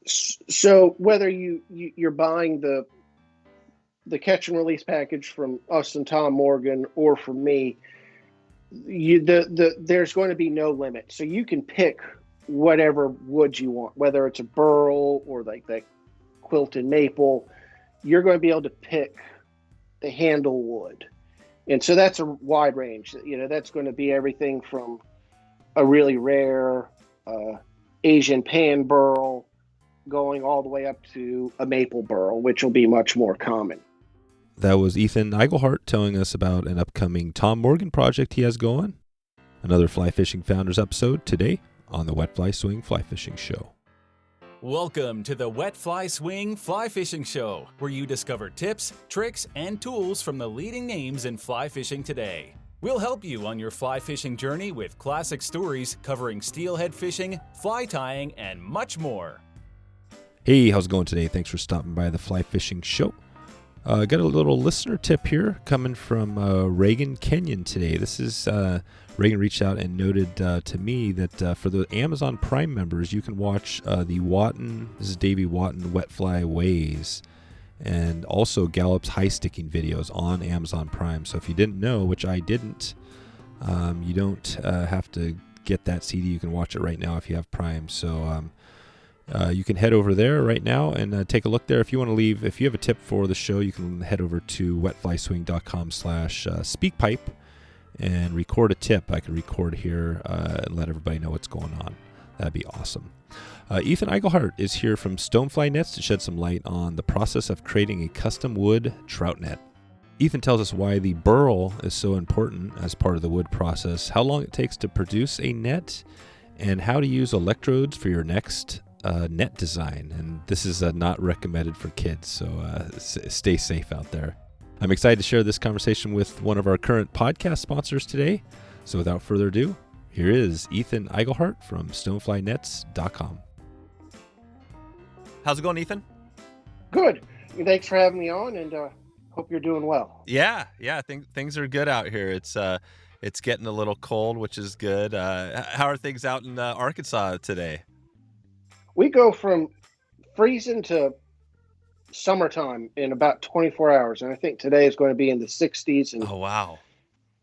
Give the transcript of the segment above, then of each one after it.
So whether you're buying the catch and release package from us and Tom Morgan or from me, there's going to be no limit. So you can pick whatever wood you want, whether it's a burl or like that quilted maple. You're going to be able to pick the handle wood. And so that's a wide range. That's going to be everything from a really rare Asian pan burl going all the way up to a maple burl, which will be much more common. That was Ethan Igleheart telling us about an upcoming Tom Morgan project he has going. Another Fly Fishing Founders episode today on the Wet Fly Swing Fly Fishing Show. Welcome to the Wet Fly Swing Fly Fishing Show, where you discover tips, tricks, and tools from the leading names in fly fishing today. We'll help you on your fly fishing journey with classic stories covering steelhead fishing, fly tying, and much more. Hey, how's it going today? Thanks for stopping by the Fly Fishing Show. Got a little listener tip here coming from Reagan Kenyon today. This is Reagan reached out and noted to me that for the Amazon Prime members, you can watch the Watton, this is Davey Watton, Wet Fly Ways, and also Gallup's high sticking videos on Amazon Prime. So if you didn't know, which I didn't, you don't have to get that CD. You can watch it right now if you have Prime. So you can head over there right now and take a look there. If you have a tip for the show, you can head over to wetflyswing.com/speakpipe and record a tip. I can record here and let everybody know what's going on. That'd be awesome. Ethan Igleheart is here from Stonefly Nets to shed some light on the process of creating a custom wood trout net. Ethan tells us why the burl is so important as part of the wood process, how long it takes to produce a net, and how to use electrodes for your next net design. And this is not recommended for kids, so stay safe out there. I'm excited to share this conversation with one of our current podcast sponsors today. So without further ado, here is Ethan Igleheart from stoneflynets.com. How's it going, Ethan? Good. Thanks for having me on, and hope you're doing well. Yeah. Things are good out here. It's getting a little cold, which is good. How are things out in Arkansas today? We go from freezing to summertime in about 24 hours. And I think today is going to be in the 60s. And oh, wow.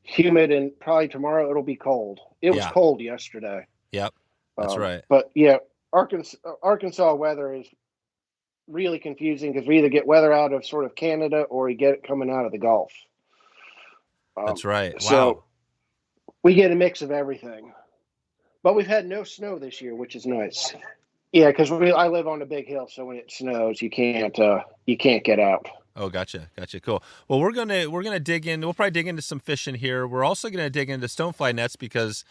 Humid, and probably tomorrow it'll be cold. It was cold yesterday. Yep, that's right. But yeah, Arkansas weather is really confusing because we either get weather out of sort of Canada or we get it coming out of the Gulf. That's right. Wow. So we get a mix of everything. But we've had no snow this year, which is nice. Yeah, because I live on a big hill, so when it snows, you can't get out. Oh, gotcha. Cool. Well, we're gonna dig in. We'll probably dig into some fishing here. We're also gonna dig into Stonefly Nets because,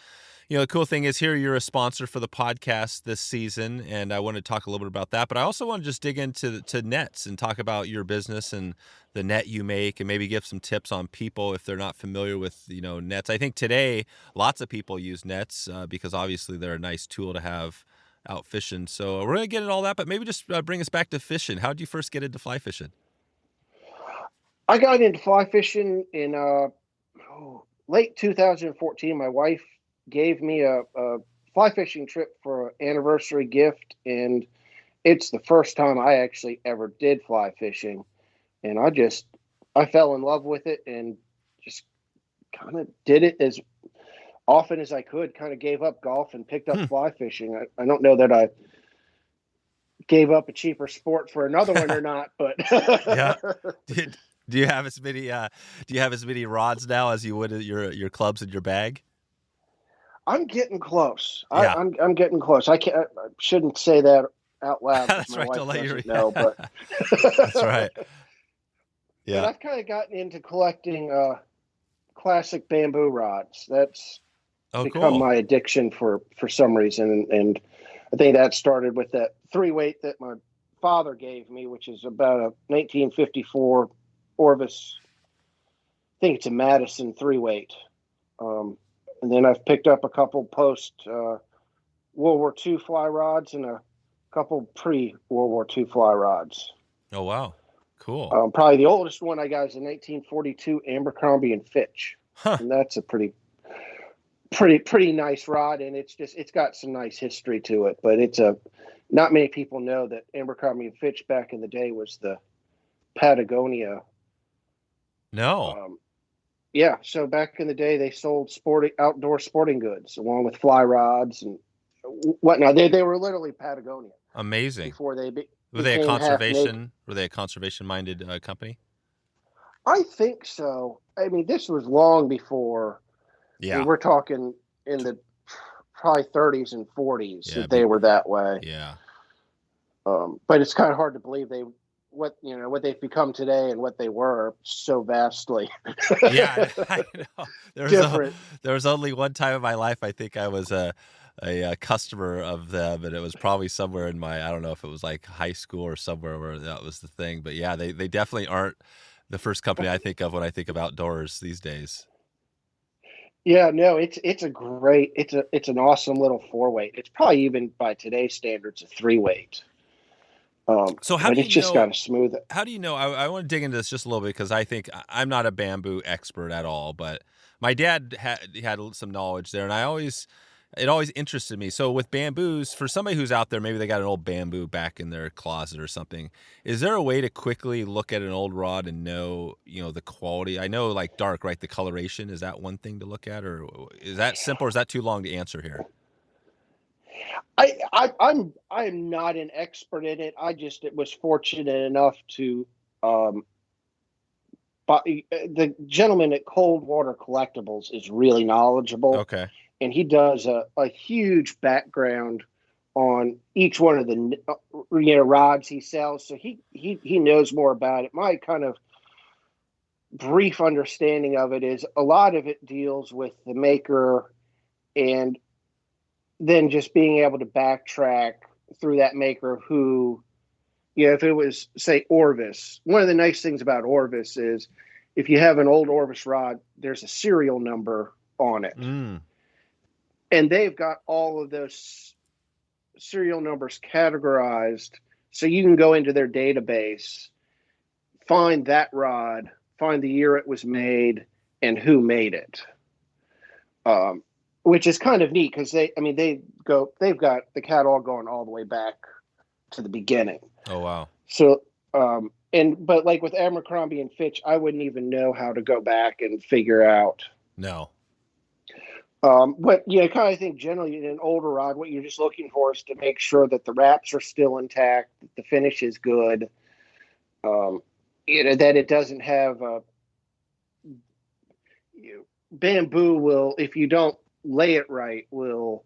the cool thing is here you're a sponsor for the podcast this season, and I want to talk a little bit about that. But I also want to just dig into nets and talk about your business and the net you make, and maybe give some tips on people if they're not familiar with nets. I think today lots of people use nets because obviously they're a nice tool to have out fishing. So we're going to get into all that, but maybe just bring us back to fishing. How did you first get into fly fishing? I got into fly fishing in late 2014. My wife gave me a fly fishing trip for an anniversary gift, and it's the first time I actually ever did fly fishing. And I fell in love with it and just kind of did it as often as I could. Kind of gave up golf and picked up fly fishing. I don't know that I gave up a cheaper sport for another one or not, but yeah. Do you have as many rods now as you would your clubs in your bag? I'm getting close. Yeah. I'm getting close. I shouldn't say that out loud. That's right. Don't let you know, but that's right. Yeah. But I've kind of gotten into collecting classic bamboo rods. That's become my addiction for some reason, and I think that started with that 3-weight that my father gave me, which is about a 1954 Orvis. I think it's a Madison 3-weight. And then I've picked up a couple post World War II fly rods and a couple pre-World War II fly rods. Oh, wow. Cool. Probably the oldest one I got is a 1942 Abercrombie and Fitch. Huh. And that's a pretty nice rod, and it's got some nice history to it, but it's a not many people know that Abercrombie and Fitch back in the day was the Patagonia. No. Yeah, so back in the day, they sold outdoor sporting goods along with fly rods and whatnot. They were literally Patagonia. Amazing. Before they were they a conservation minded company? I think so. I mean, this was long before. Yeah, I mean, we're talking in the probably 30s and 40s that they were that way. Yeah. But it's kind of hard to believe what they've become today and what they were so vastly. Yeah, I know. There was only one time in my life I think I was a customer of them, and it was probably somewhere in I don't know if it was like high school or somewhere where that was the thing. But yeah, they definitely aren't the first company I think of when I think of outdoors these days. Yeah, no, it's an awesome little 4-weight. It's probably even by today's standards a 3-weight. So how do you just kind of smooth it. How do you know? I want to dig into this just a little bit because I think I'm not a bamboo expert at all, but my dad had some knowledge there, and it always interested me. So with bamboos, for somebody who's out there, maybe they got an old bamboo back in their closet or something. Is there a way to quickly look at an old rod and know, the quality? I know like dark, right? The coloration, is that one thing to look at, or is that simple, or is that too long to answer here? I'm not an expert in it. I just was fortunate enough to the gentleman at Water Collectibles is really knowledgeable. Okay. And he does a huge background on each one of the rods he sells. So he knows more about it. My kind of brief understanding of it is a lot of it deals with the maker and then just being able to backtrack through that maker who, if it was, say, Orvis, one of the nice things about Orvis is if you have an old Orvis rod, there's a serial number on it. Mm. And they've got all of those serial numbers categorized so you can go into their database, find that rod, find the year it was made, and who made it. Which is kind of neat because they've got the catalog going all the way back to the beginning. Oh, wow. So, but like with Abercrombie and Fitch, I wouldn't even know how to go back and figure out. No. But I kind of think generally in an older rod, what you're just looking for is to make sure that the wraps are still intact, that the finish is good, that it doesn't have bamboo will, if you don't lay it right, will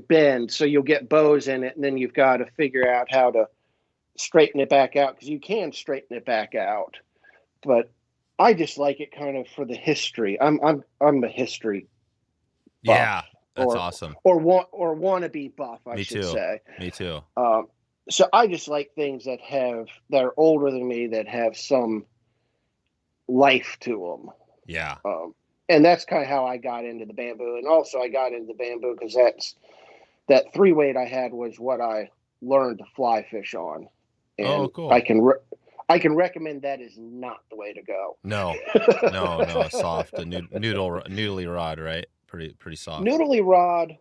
bend, so you'll get bows in it, and then you've got to figure out how to straighten it back out, because you can straighten it back out. But I just like it kind of for the history. I'm a history buff. Yeah, that's awesome. Or wannabe buff, I should say. Me too. So I just like things that are older than me, that have some life to them. Yeah. And that's kind of how I got into the bamboo. And also I got into the bamboo because that 3-weight I had was what I learned to fly fish on. And cool. I can recommend that is not the way to go. No, soft, a noodly rod, right? Pretty soft. Noodly rod.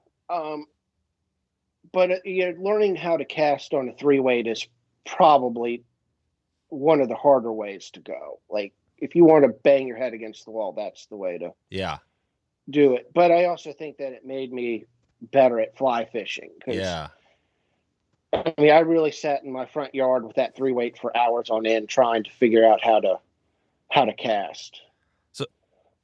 But learning how to cast on a 3-weight is probably one of the harder ways to go. Like, if you want to bang your head against the wall, that's the way to do it. But I also think that it made me better at fly fishing. Yeah. I mean, I really sat in my front yard with that 3-weight for hours on end trying to figure out how to cast.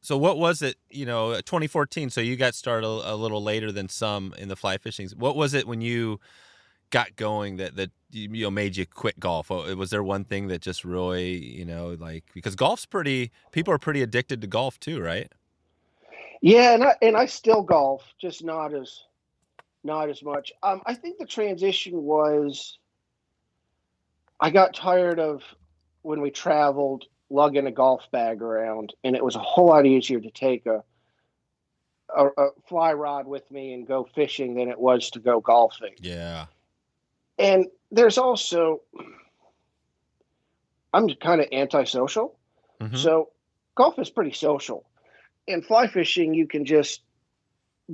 So what was it, 2014, so you got started a little later than some in the fly fishing. What was it when you got going that made you quit golf? Was there one thing that just really, because people are pretty addicted to golf too, right? Yeah, and I still golf, just not as much. I think the transition was I got tired of when we traveled lugging a golf bag around, and it was a whole lot easier to take a fly rod with me and go fishing than it was to go golfing. Yeah. And there's also, I'm kind of antisocial. Mm-hmm. So golf is pretty social. And fly fishing, you can just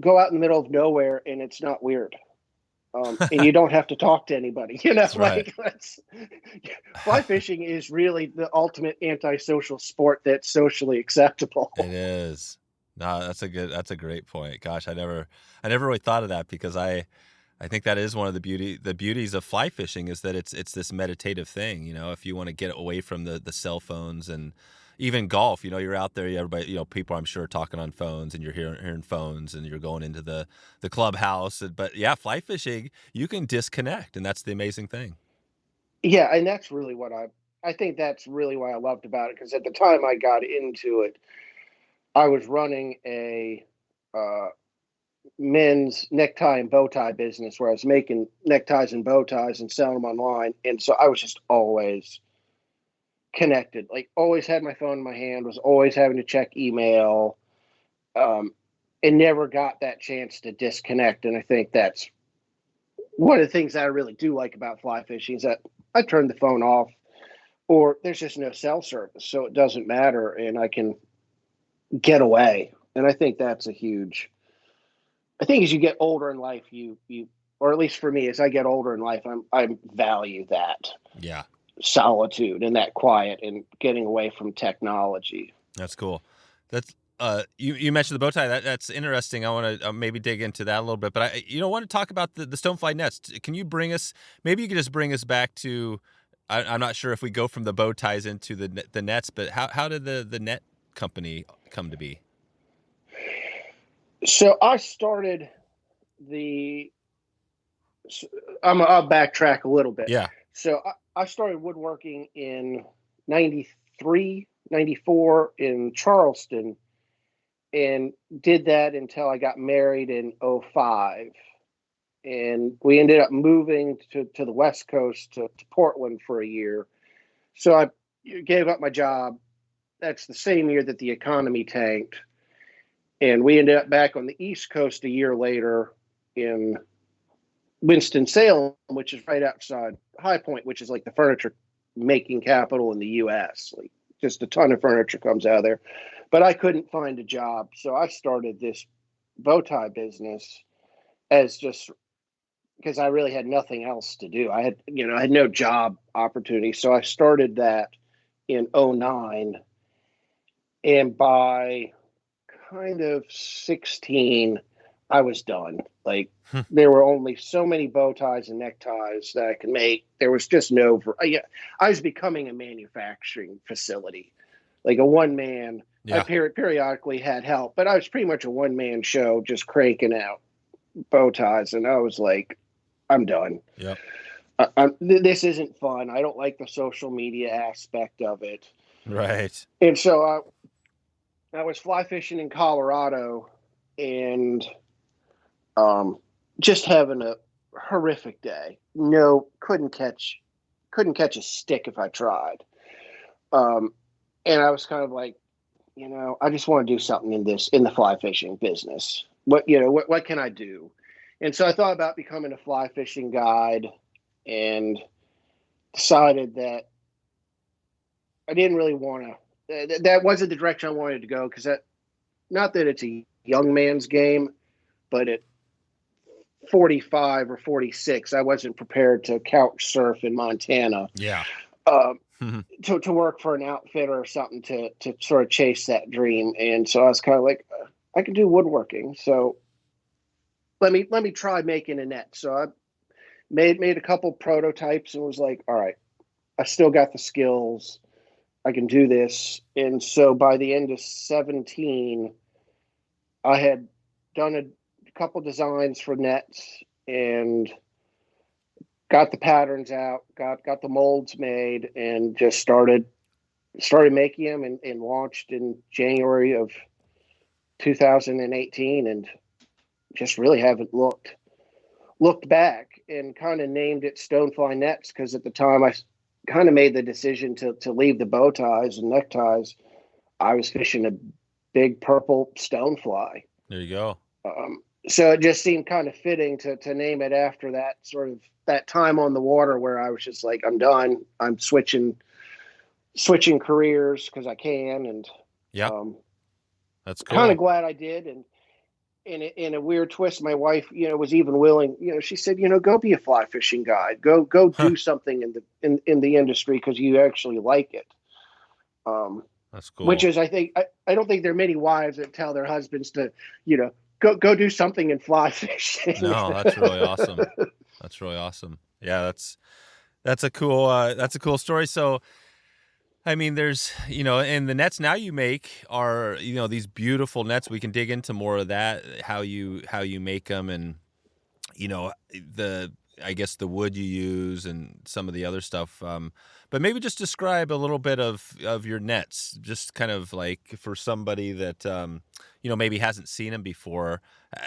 go out in the middle of nowhere and it's not weird. and you don't have to talk to anybody. That's right. Fly fishing is really the ultimate antisocial sport that's socially acceptable. It is. No, that's a great point. Gosh, I never really thought of that, because I think that is one of the beauties of fly fishing, is that it's this meditative thing. You know, if you want to get away from the cell phones, and even golf, you know, you're out there, everybody, you know, people I'm sure talking on phones, and you're hearing phones, and you're going into the clubhouse. But yeah, fly fishing, you can disconnect, and that's the amazing thing. Yeah, and that's really what I think that's really what I loved about it, because at the time I got into it, I was running a men's necktie and bow tie business where I was making neckties and bow ties and selling them online. And so I was just always connected, like always had my phone in my hand, was always having to check email, and never got that chance to disconnect. And I think that's one of the things that I really do like about fly fishing, is that I turn the phone off, or there's just no cell service, so it doesn't matter, and I can get away. And I think that's a huge, I think as you get older in life, you or at least for me, as I get older in life, I value that solitude and that quiet and getting away from technology. That's cool. That's you mentioned the bow tie. That's interesting. I want to maybe dig into that a little bit, but I want to talk about the Stonefly nets. Can you bring us? Maybe you could just bring us back to. I'm not sure if we go from the bow ties into the nets, but how did the net company come to be? So I started I'll backtrack a little bit. Yeah. So I started woodworking in 93, 94 in Charleston, and did that until I got married in 05. And we ended up moving to the West Coast, to Portland for a year. So I gave up my job. That's the same year that the economy tanked. And we ended up back on the East Coast a year later in Winston-Salem, which is right outside High Point, which is like the furniture making capital in the U.S. Like, just a ton of furniture comes out of there. But I couldn't find a job, so I started this bow tie business as just because I really had nothing else to do. I had no job opportunity, so I started that in 09, and by kind of 16, I was done. Like, there were only so many bow ties and neckties that I could make. There was just no. I was becoming a manufacturing facility, like a one man. Yeah. I periodically had help, but I was pretty much a one man show, just cranking out bow ties, and I was like, I'm done. Yep. This isn't fun. I don't like the social media aspect of it. Right. And so I was fly fishing in Colorado, and just having a horrific day. No, couldn't catch a stick if I tried. And I was kind of like, I just want to do something in the fly fishing business. What can I do? And so I thought about becoming a fly fishing guide, and decided that I didn't really want to. That wasn't the direction I wanted to go, because not that it's a young man's game, but at 45 or 46, I wasn't prepared to couch surf in Montana. Yeah. To work for an outfitter or something to sort of chase that dream. And so I was kind of like, I can do woodworking. So let me try making a net. So I made a couple prototypes and was like, all right, I still got the skills. I can do this. And so by the end of 17, I had done a couple designs for nets and got the patterns out, got the molds made, and just started making them, and launched in January of 2018, and just really haven't looked back, and kind of named it Stonefly Nets, because at the time I kind of made the decision to leave the bow ties and neckties. I was fishing a big purple stonefly. There you go. So it just seemed kind of fitting to name it after that sort of that time on the water where I was just like, I'm done. I'm switching careers because I can. And yeah, that's cool. Kind of glad I did. in a weird twist, my wife, was even willing. She said, go be a fly fishing guide. Go Huh. do something in the industry because you actually like it. That's cool. Which is, I think, I don't think there are many wives that tell their husbands to, go do something in fly fishing. No, that's really awesome. That's really awesome. Yeah, that's a cool story. So, I mean, there's, and the nets now you make are, these beautiful nets. We can dig into more of that, how you make them, and, I guess the wood you use and some of the other stuff. But maybe just describe a little bit of your nets, just kind of like for somebody that, maybe hasn't seen them before.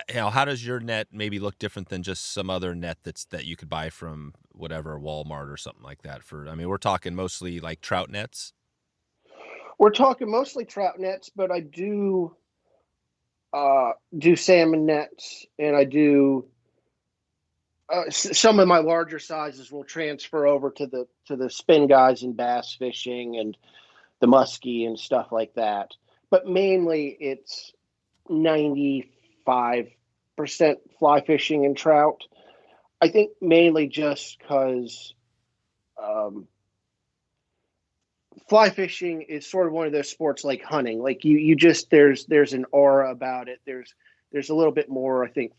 How does your net maybe look different than just some other net that you could buy from whatever, Walmart or something like that? We're talking mostly like trout nets. We're talking mostly trout nets, but I do salmon nets, and I do some of my larger sizes will transfer over to the spin guys and bass fishing and the muskie and stuff like that. But mainly it's 95% fly fishing and trout. I think mainly just because fly fishing is sort of one of those sports like hunting. Like you just there's an aura about it. There's a little bit more, I think,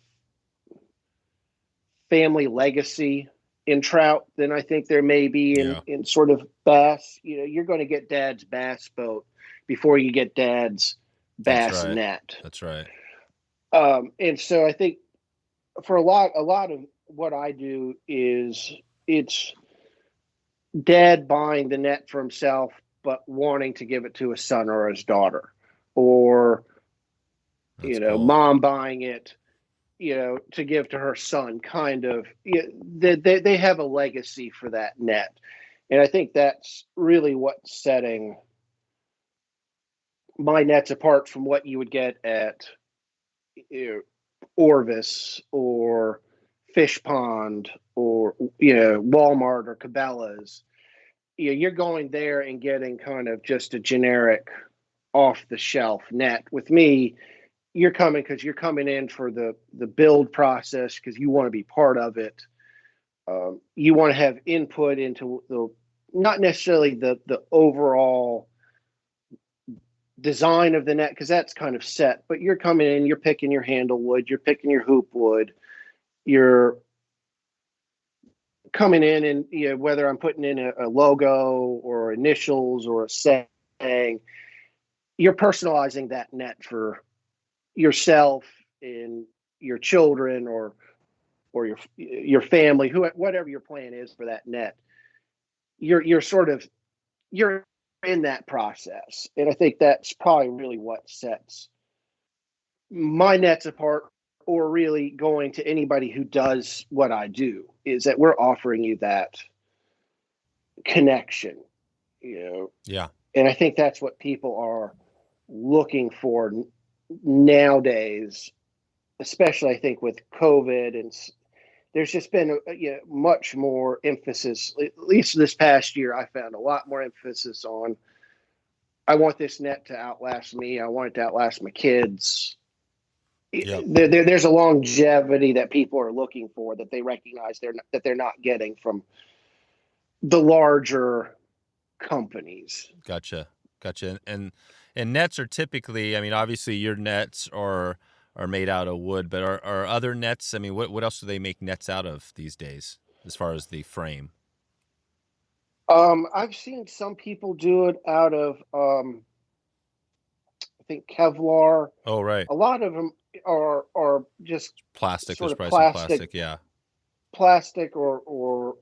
family legacy in trout than I think there may be in sort of bass. You're going to get dad's bass boat before you get dad's bass net. That's right. And so I think for a lot of what I do is it's dad buying the net for himself, but wanting to give it to his son or his daughter, or, That's cool. Mom buying it, to give to her son, kind of. They have a legacy for that net. And I think that's really what's setting my nets apart from what you would get at Orvis or Fish Pond or, Walmart or Cabela's. You're going there and getting kind of just a generic off the shelf net. With me, you're coming because you're coming in for the build process because you want to be part of it. You want to have input into not necessarily the overall design of the net, because that's kind of set, but you're coming in, you're picking your handle wood, you're picking your hoop wood, you're coming in and, whether I'm putting in a logo or initials or a saying, you're personalizing that net for yourself and your children or your family, whatever your plan is for that net. You're in that process. And I think that's probably really what sets my nets apart, or really going to anybody who does what I do, is that we're offering you that connection, Yeah. And I think that's what people are looking for nowadays, especially I think with COVID, and there's just been much more emphasis, at least this past year. I found a lot more emphasis on, I want this net to outlast me. I want it to outlast my kids. Yep. There's a longevity that people are looking for that they recognize that they're not getting from the larger companies. Gotcha. And nets are typically, obviously your nets are made out of wood, but are other nets, what else do they make nets out of these days as far as the frame? I've seen some people do it out of, I think, Kevlar. Oh, right. A lot of them are just plastic. Sort There's of probably some plastic, yeah. Plastic or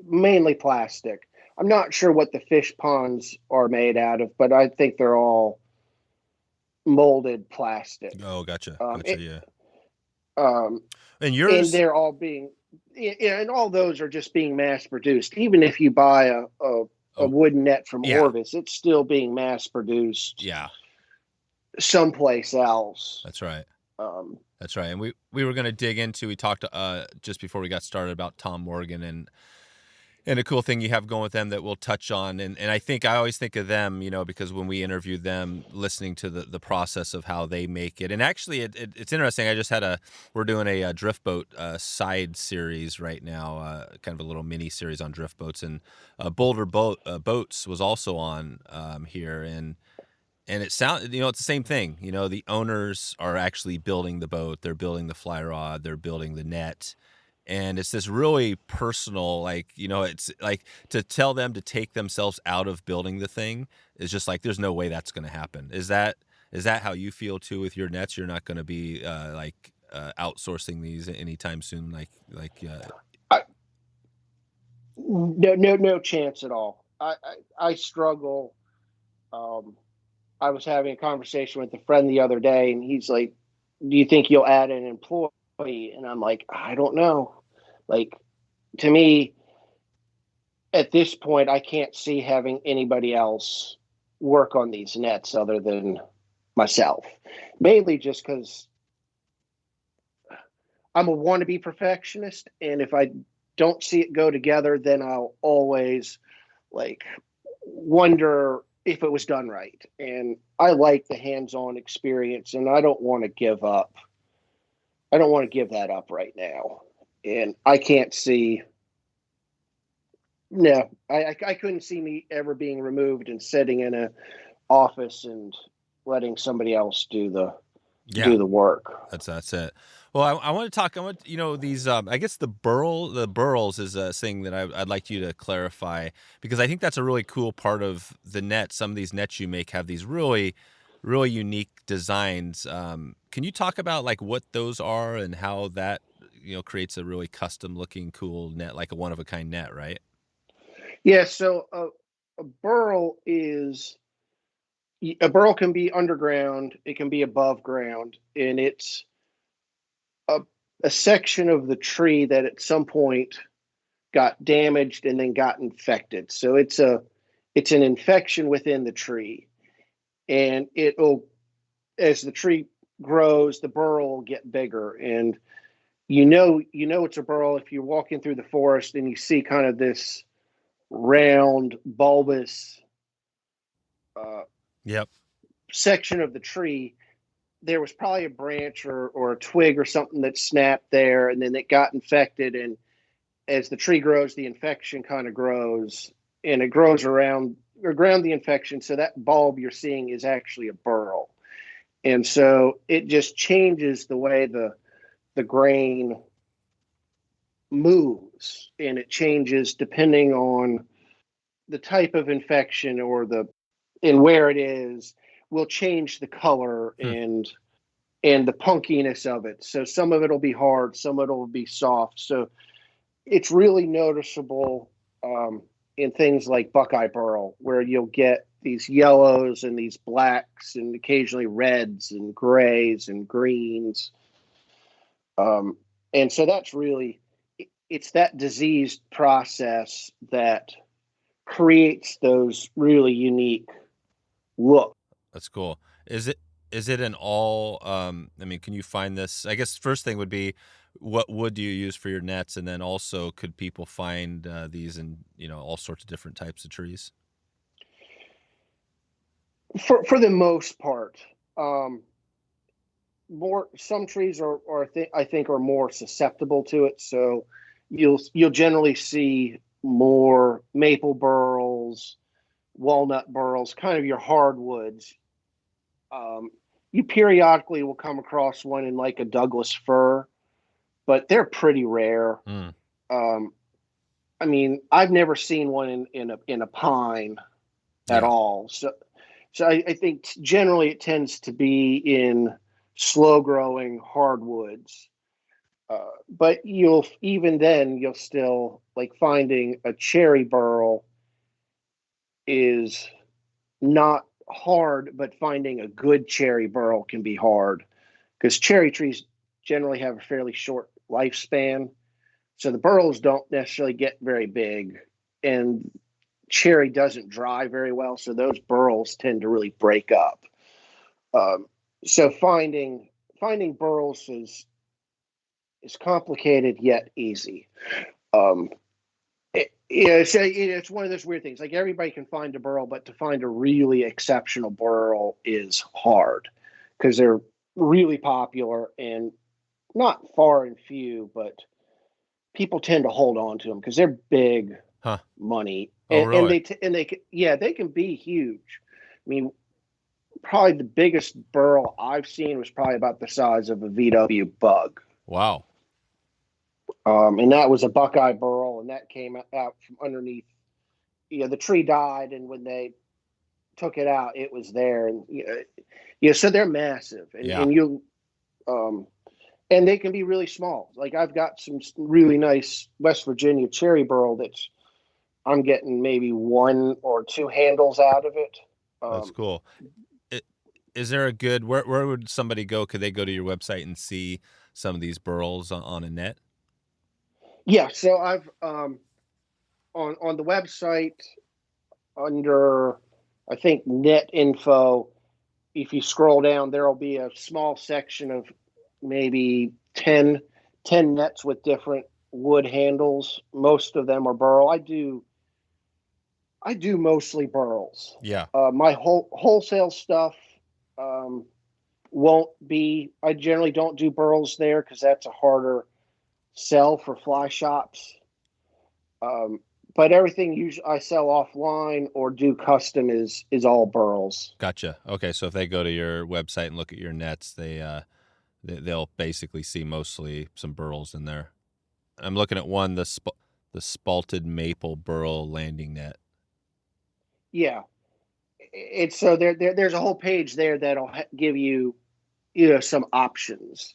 mainly plastic. I'm not sure what the fish ponds are made out of, but I think they're all molded plastic. Oh, gotcha. Yeah. And yours, and they're all being, and all those are just being mass produced. Even if you buy a wooden net from Orvis, it's still being mass produced. Yeah. Someplace else. That's right. That's right. And we were going to dig into, we talked just before we got started about Tom Morgan and And a cool thing you have going with them that we'll touch on, and I always think of them, because when we interview them, listening to the process of how they make it. And actually, it's interesting. We're doing a drift boat side series right now, kind of a little mini series on drift boats, and Boats was also on here, and it sounds, it's the same thing. The owners are actually building the boat, they're building the fly rod, they're building the net. And it's this really personal, it's like to tell them to take themselves out of building the thing is just like, there's no way that's going to happen. Is that how you feel too with your nets? You're not going to be outsourcing these anytime soon. No chance at all. I struggle. I was having a conversation with a friend the other day, and he's like, "Do you think you'll add an employee?" And I'm like, "I don't know." Like, to me, at this point, I can't see having anybody else work on these nets other than myself. Mainly just because I'm a wannabe perfectionist, and if I don't see it go together, then I'll always wonder if it was done right. And I like the hands-on experience, and I don't want to give up. I don't want to give that up right now. And I can't see. No, I couldn't see me ever being removed and sitting in an office and letting somebody else do the work. That's it. Well, I want to talk. These. I guess the burls is a thing that I'd like you to clarify, because I think that's a really cool part of the net. Some of these nets you make have these really, really unique designs. Can you talk about what those are and how that creates a really custom looking cool net, like a one of a kind net, right? Yeah. So a burl can be underground. It can be above ground, and it's a section of the tree that at some point got damaged and then got infected. So it's an infection within the tree, and as the tree grows, the burl will get bigger. And it's a burl if you're walking through the forest and you see kind of this round, bulbous Yep. section of the tree. There was probably a branch or a twig or something that snapped there, and then it got infected. And as the tree grows, the infection kind of grows, and it grows around the infection. So that bulb you're seeing is actually a burl. And so it just changes the way the grain moves, and it changes depending on the type of infection and where it is, will change the color and the punkiness of it. So some of it will be hard, some of it will be soft. So it's really noticeable in things like Buckeye burl, where you'll get these yellows and these blacks and occasionally reds and grays and greens. And so it's that diseased process that creates those really unique looks. That's cool. Is it an all? Can you find this? I guess first thing would be, what wood do you use for your nets, and then also could people find these in all sorts of different types of trees? For the most part, some trees I think are more susceptible to it. So you'll generally see more maple burls, walnut burls, kind of your hardwoods. You periodically will come across one in a Douglas fir, but they're pretty rare. I've never seen one in a pine at all. So I think generally it tends to be in slow growing hardwoods. But you'll still finding a cherry burl is not hard, but finding a good cherry burl can be hard, because cherry trees generally have a fairly short lifespan. So the burls don't necessarily get very big, and cherry doesn't dry very well. So those burls tend to really break up. So finding burls is complicated yet easy. Yeah, so it's one of those weird things. Like everybody can find a burl, but to find a really exceptional burl is hard because they're really popular and not far and few, but people tend to hold on to them because they're big Huh. money, Oh, and really? they can be huge. I mean, probably the biggest burl I've seen was probably about the size of a VW Bug. Wow. And that was a Buckeye burl, and that came out from underneath. The tree died, and when they took it out, it was there, and so they're massive, and Yeah. and they can be really small. Like I've got some really nice West Virginia cherry burl that's I'm getting maybe 1 or 2 handles out of it. That's cool. Is there a good where would somebody go? Could they go to your website and see some of these burls on a net? Yeah, so I've on the website under I think net info. If you scroll down, there'll be a small section of maybe 10 nets with different wood handles. Most of them are burl. I do mostly burls. Yeah. My wholesale stuff won't be. I generally don't do burls there because that's a harder sell for fly shops. But everything usually I sell offline or do custom is all burls. Gotcha. Okay, so if they go to your website and look at your nets, they'll basically see mostly some burls in there. I'm looking at one, the Spalted Maple burl landing net. Yeah, it's so there's a whole page there that'll give you some options.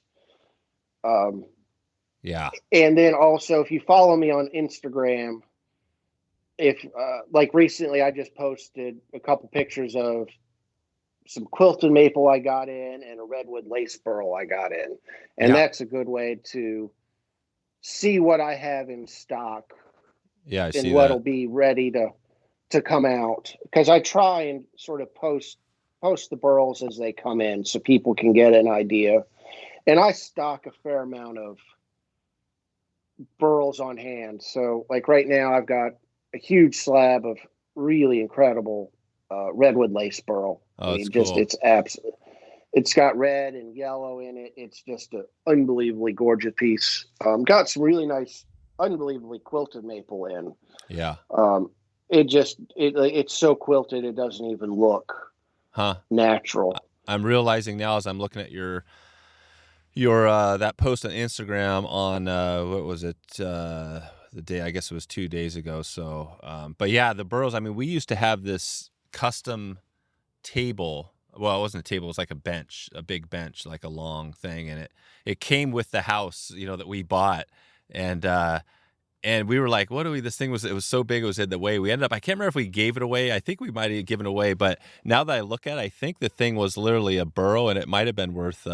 Yeah. And then also if you follow me on Instagram, if like recently I just posted a couple pictures of some quilted maple I got in and a redwood lace burl I got in, and that's a good way to see what I have in stock. Yeah, I and see what'll that. be ready to come out, because I try and sort of post the burls as they come in so people can get an idea. And I stock a fair amount of burls on hand. So like right now I've got a huge slab of really incredible redwood lace burl. Oh, that's cool. It's absolute. It's got red and yellow in it. It's just an unbelievably gorgeous piece. Got some really nice, unbelievably quilted maple in. Yeah. It's so quilted it doesn't even look natural. I'm realizing now as I'm looking at your that post on Instagram on what was it, the day, I guess it was 2 days ago. So but yeah, the burls, I mean, we used to have this custom table. Well, it wasn't a table, it was like a big bench, like a long thing, and it came with the house, that we bought. And we were like, what do we, this thing was, it was so big, it was in the way. We ended up, I can't remember if we gave it away. I think we might have given it away, but now that I look at it, I think the thing was literally a burrow, and it might have been worth,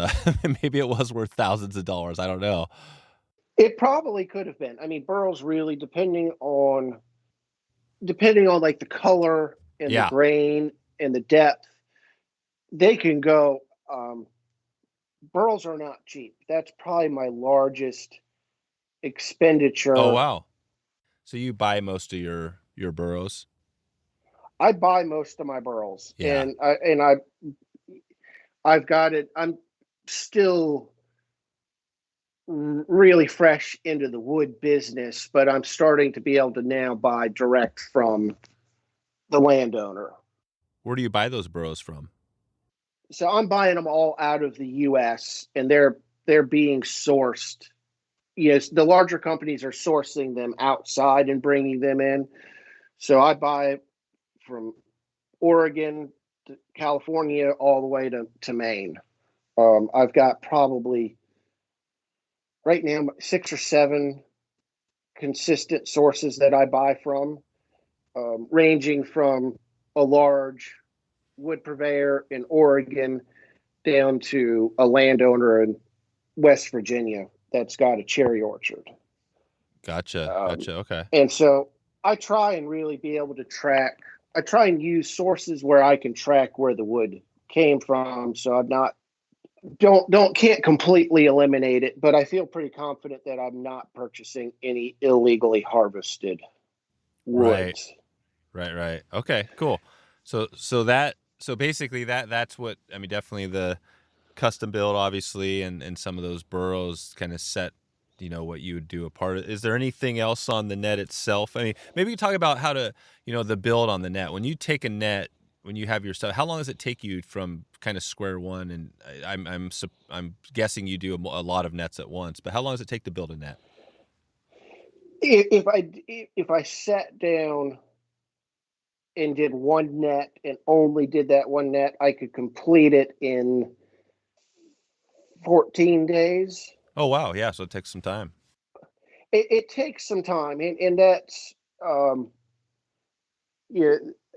maybe it was worth thousands of dollars. I don't know. It probably could have been. I mean, burrows really, depending on like the color and the grain and the depth, they can go, burls are not cheap. That's probably my largest expenditure. Oh, wow. So you buy most of your burrows? I buy most of my burls. Yeah. And I've got it. I'm still really fresh into the wood business, but I'm starting to be able to now buy direct from the landowner. Where do you buy those burrows from? So I'm buying them all out of the US, and they're being sourced. Yes, the larger companies are sourcing them outside and bringing them in. So I buy from Oregon to California all the way to Maine. I've got probably right now 6 or 7 consistent sources that I buy from, ranging from a large wood purveyor in Oregon down to a landowner in West Virginia that's got a cherry orchard. Gotcha. Okay. And so I try and really be able to track. I try and use sources where I can track where the wood came from. So I'm not can't completely eliminate it, but I feel pretty confident that I'm not purchasing any illegally harvested. woods. Right. Okay, cool. So basically that's what, I mean, definitely the custom build, obviously, and some of those burrows kind of set, what you would do apart. Is there anything else on the net itself? I mean, maybe you talk about how to, the build on the net. When you take a net, when you have your stuff, how long does it take you from kind of square one? And I'm guessing you do a lot of nets at once, but how long does it take to build a net? If I sat down and did one net and only did that one net, I could complete it in 14 days. Oh, wow. Yeah. So it takes some time. It takes some time, and that's yeah.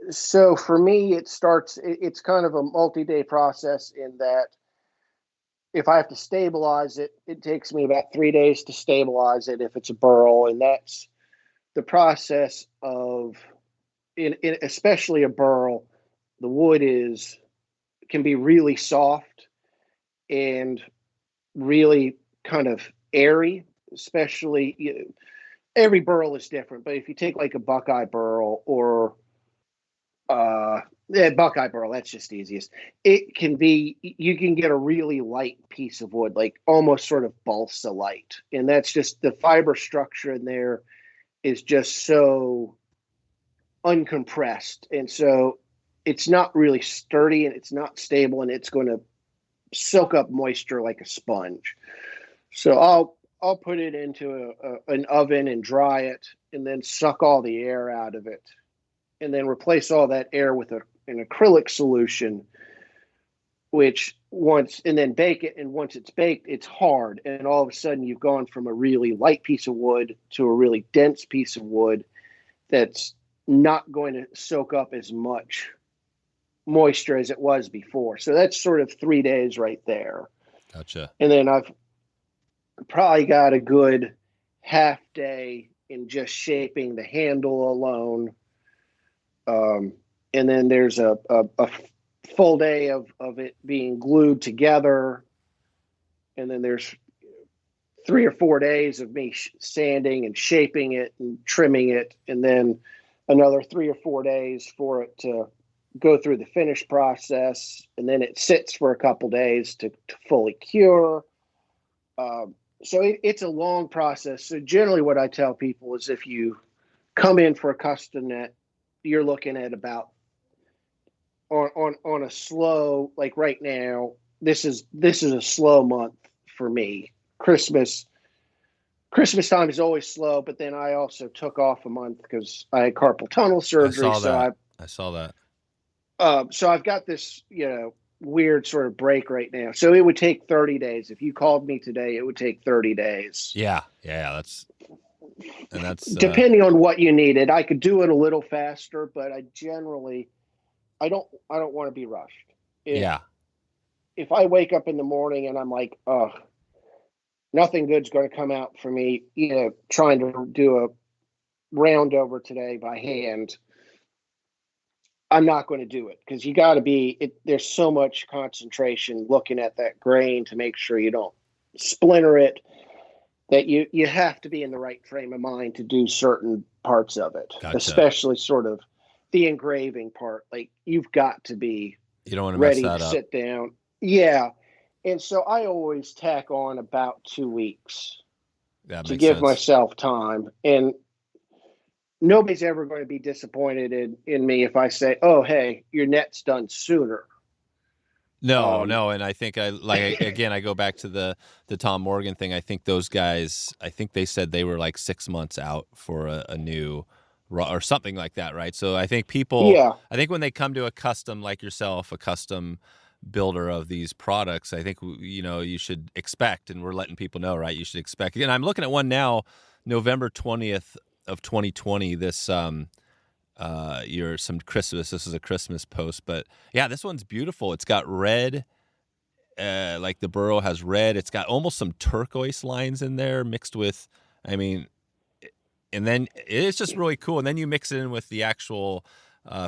So for me, it's kind of a multi-day process in that if I have to stabilize it, it takes me about 3 days to stabilize it if it's a burl, and that's the process of in especially a burl. The wood can be really soft and really kind of airy, especially every burl is different, but if you take like a buckeye burl or buckeye burl, that's just easiest. It can be, you can get a really light piece of wood, like almost sort of balsa light, and that's just the fiber structure in there is just so uncompressed, and so it's not really sturdy and it's not stable, and it's going to soak up moisture like a sponge. So I'll put it into an oven and dry it, and then suck all the air out of it, and then replace all that air with an acrylic solution, and then bake it. And once it's baked, it's hard, and all of a sudden you've gone from a really light piece of wood to a really dense piece of wood that's not going to soak up as much moisture as it was before. So that's sort of 3 days right there. Gotcha. And then I've probably got a good half day in just shaping the handle alone. And then there's a full day of it being glued together. And then there's 3 or 4 days of me sanding and shaping it and trimming it. And then another 3 or 4 days for it to go through the finish process. And then it sits for a couple days to fully cure. So it's a long process. So generally what I tell people is if you come in for a custom net, you're looking at about on a slow, like right now, this is a slow month for me. Christmas time is always slow, but then I also took off a month because I had carpal tunnel surgery. I saw that. So I've got this, weird sort of break right now. So it would take 30 days. If you called me today, it would take 30 days. Yeah. That's depending on what you needed. I could do it a little faster, but I don't want to be rushed. If I wake up in the morning and I'm like, oh, nothing good's going to come out for me, trying to do a round over today by hand, I'm not going to do it, because you got to there's so much concentration looking at that grain to make sure you don't splinter it, that you have to be in the right frame of mind to do certain parts of it. Gotcha. Especially sort of the engraving part. Like you've got to be you don't want to ready mess that to up. Sit down. Yeah. And so I always tack on about 2 weeks to give myself time. And nobody's ever going to be disappointed in me if I say, oh, hey, your net's done sooner. No. And I think I go back to the Tom Morgan thing. I think those guys, they said they were like 6 months out for a new or something like that. Right. So I think I think when they come to a custom, like yourself, a custom builder of these products, I think, you should expect, and we're letting people know, right? You should expect. And I'm looking at one now, November 20th of 2020, this some Christmas. This is a Christmas post, but yeah, this one's beautiful. It's got red, like the burrow has red. It's got almost some turquoise lines in there mixed with, and then it's just really cool. And then you mix it in with the actual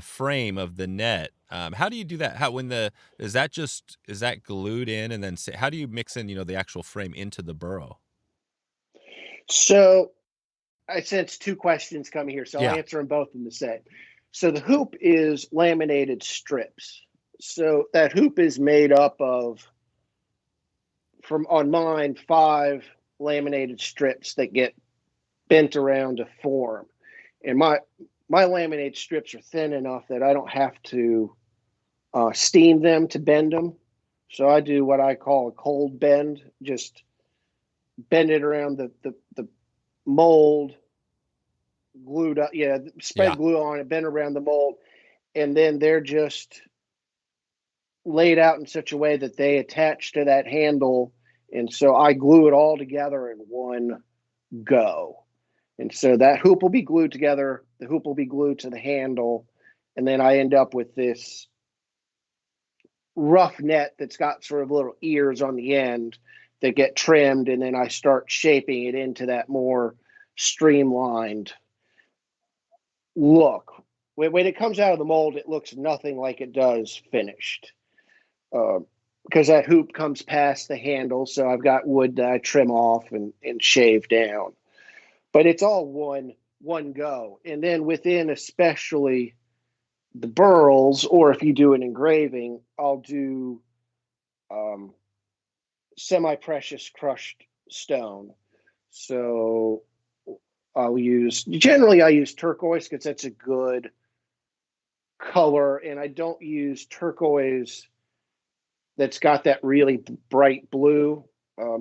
frame of the net. How do you do that? Is that glued in, and then how do you mix in, the actual frame into the burrow? So I sense two questions coming here, so Yeah. I'll answer them both in the same. So the hoop is laminated strips. So that hoop is made up of, from on mine, 5 laminated strips that get bent around to form. And my laminated strips are thin enough that I don't have to steam them to bend them. So I do what I call a cold bend, just bend it around the mold, glued up, spread glue on it, bend around the mold, and then they're just laid out in such a way that they attach to that handle. And so I glue it all together in one go. And so that hoop will be glued together, the hoop will be glued to the handle, and then I end up with this rough net that's got sort of little ears on the end that get trimmed, and then I start shaping it into that more streamlined look. When it comes out of the mold, it looks nothing like it does finished, because that hoop comes past the handle, so I've got wood that I trim off and shave down. But it's all one go. And then within, especially the burls, or if you do an engraving, I'll do semi-precious crushed stone. So I use turquoise because that's a good color, and I don't use turquoise that's got that really bright blue.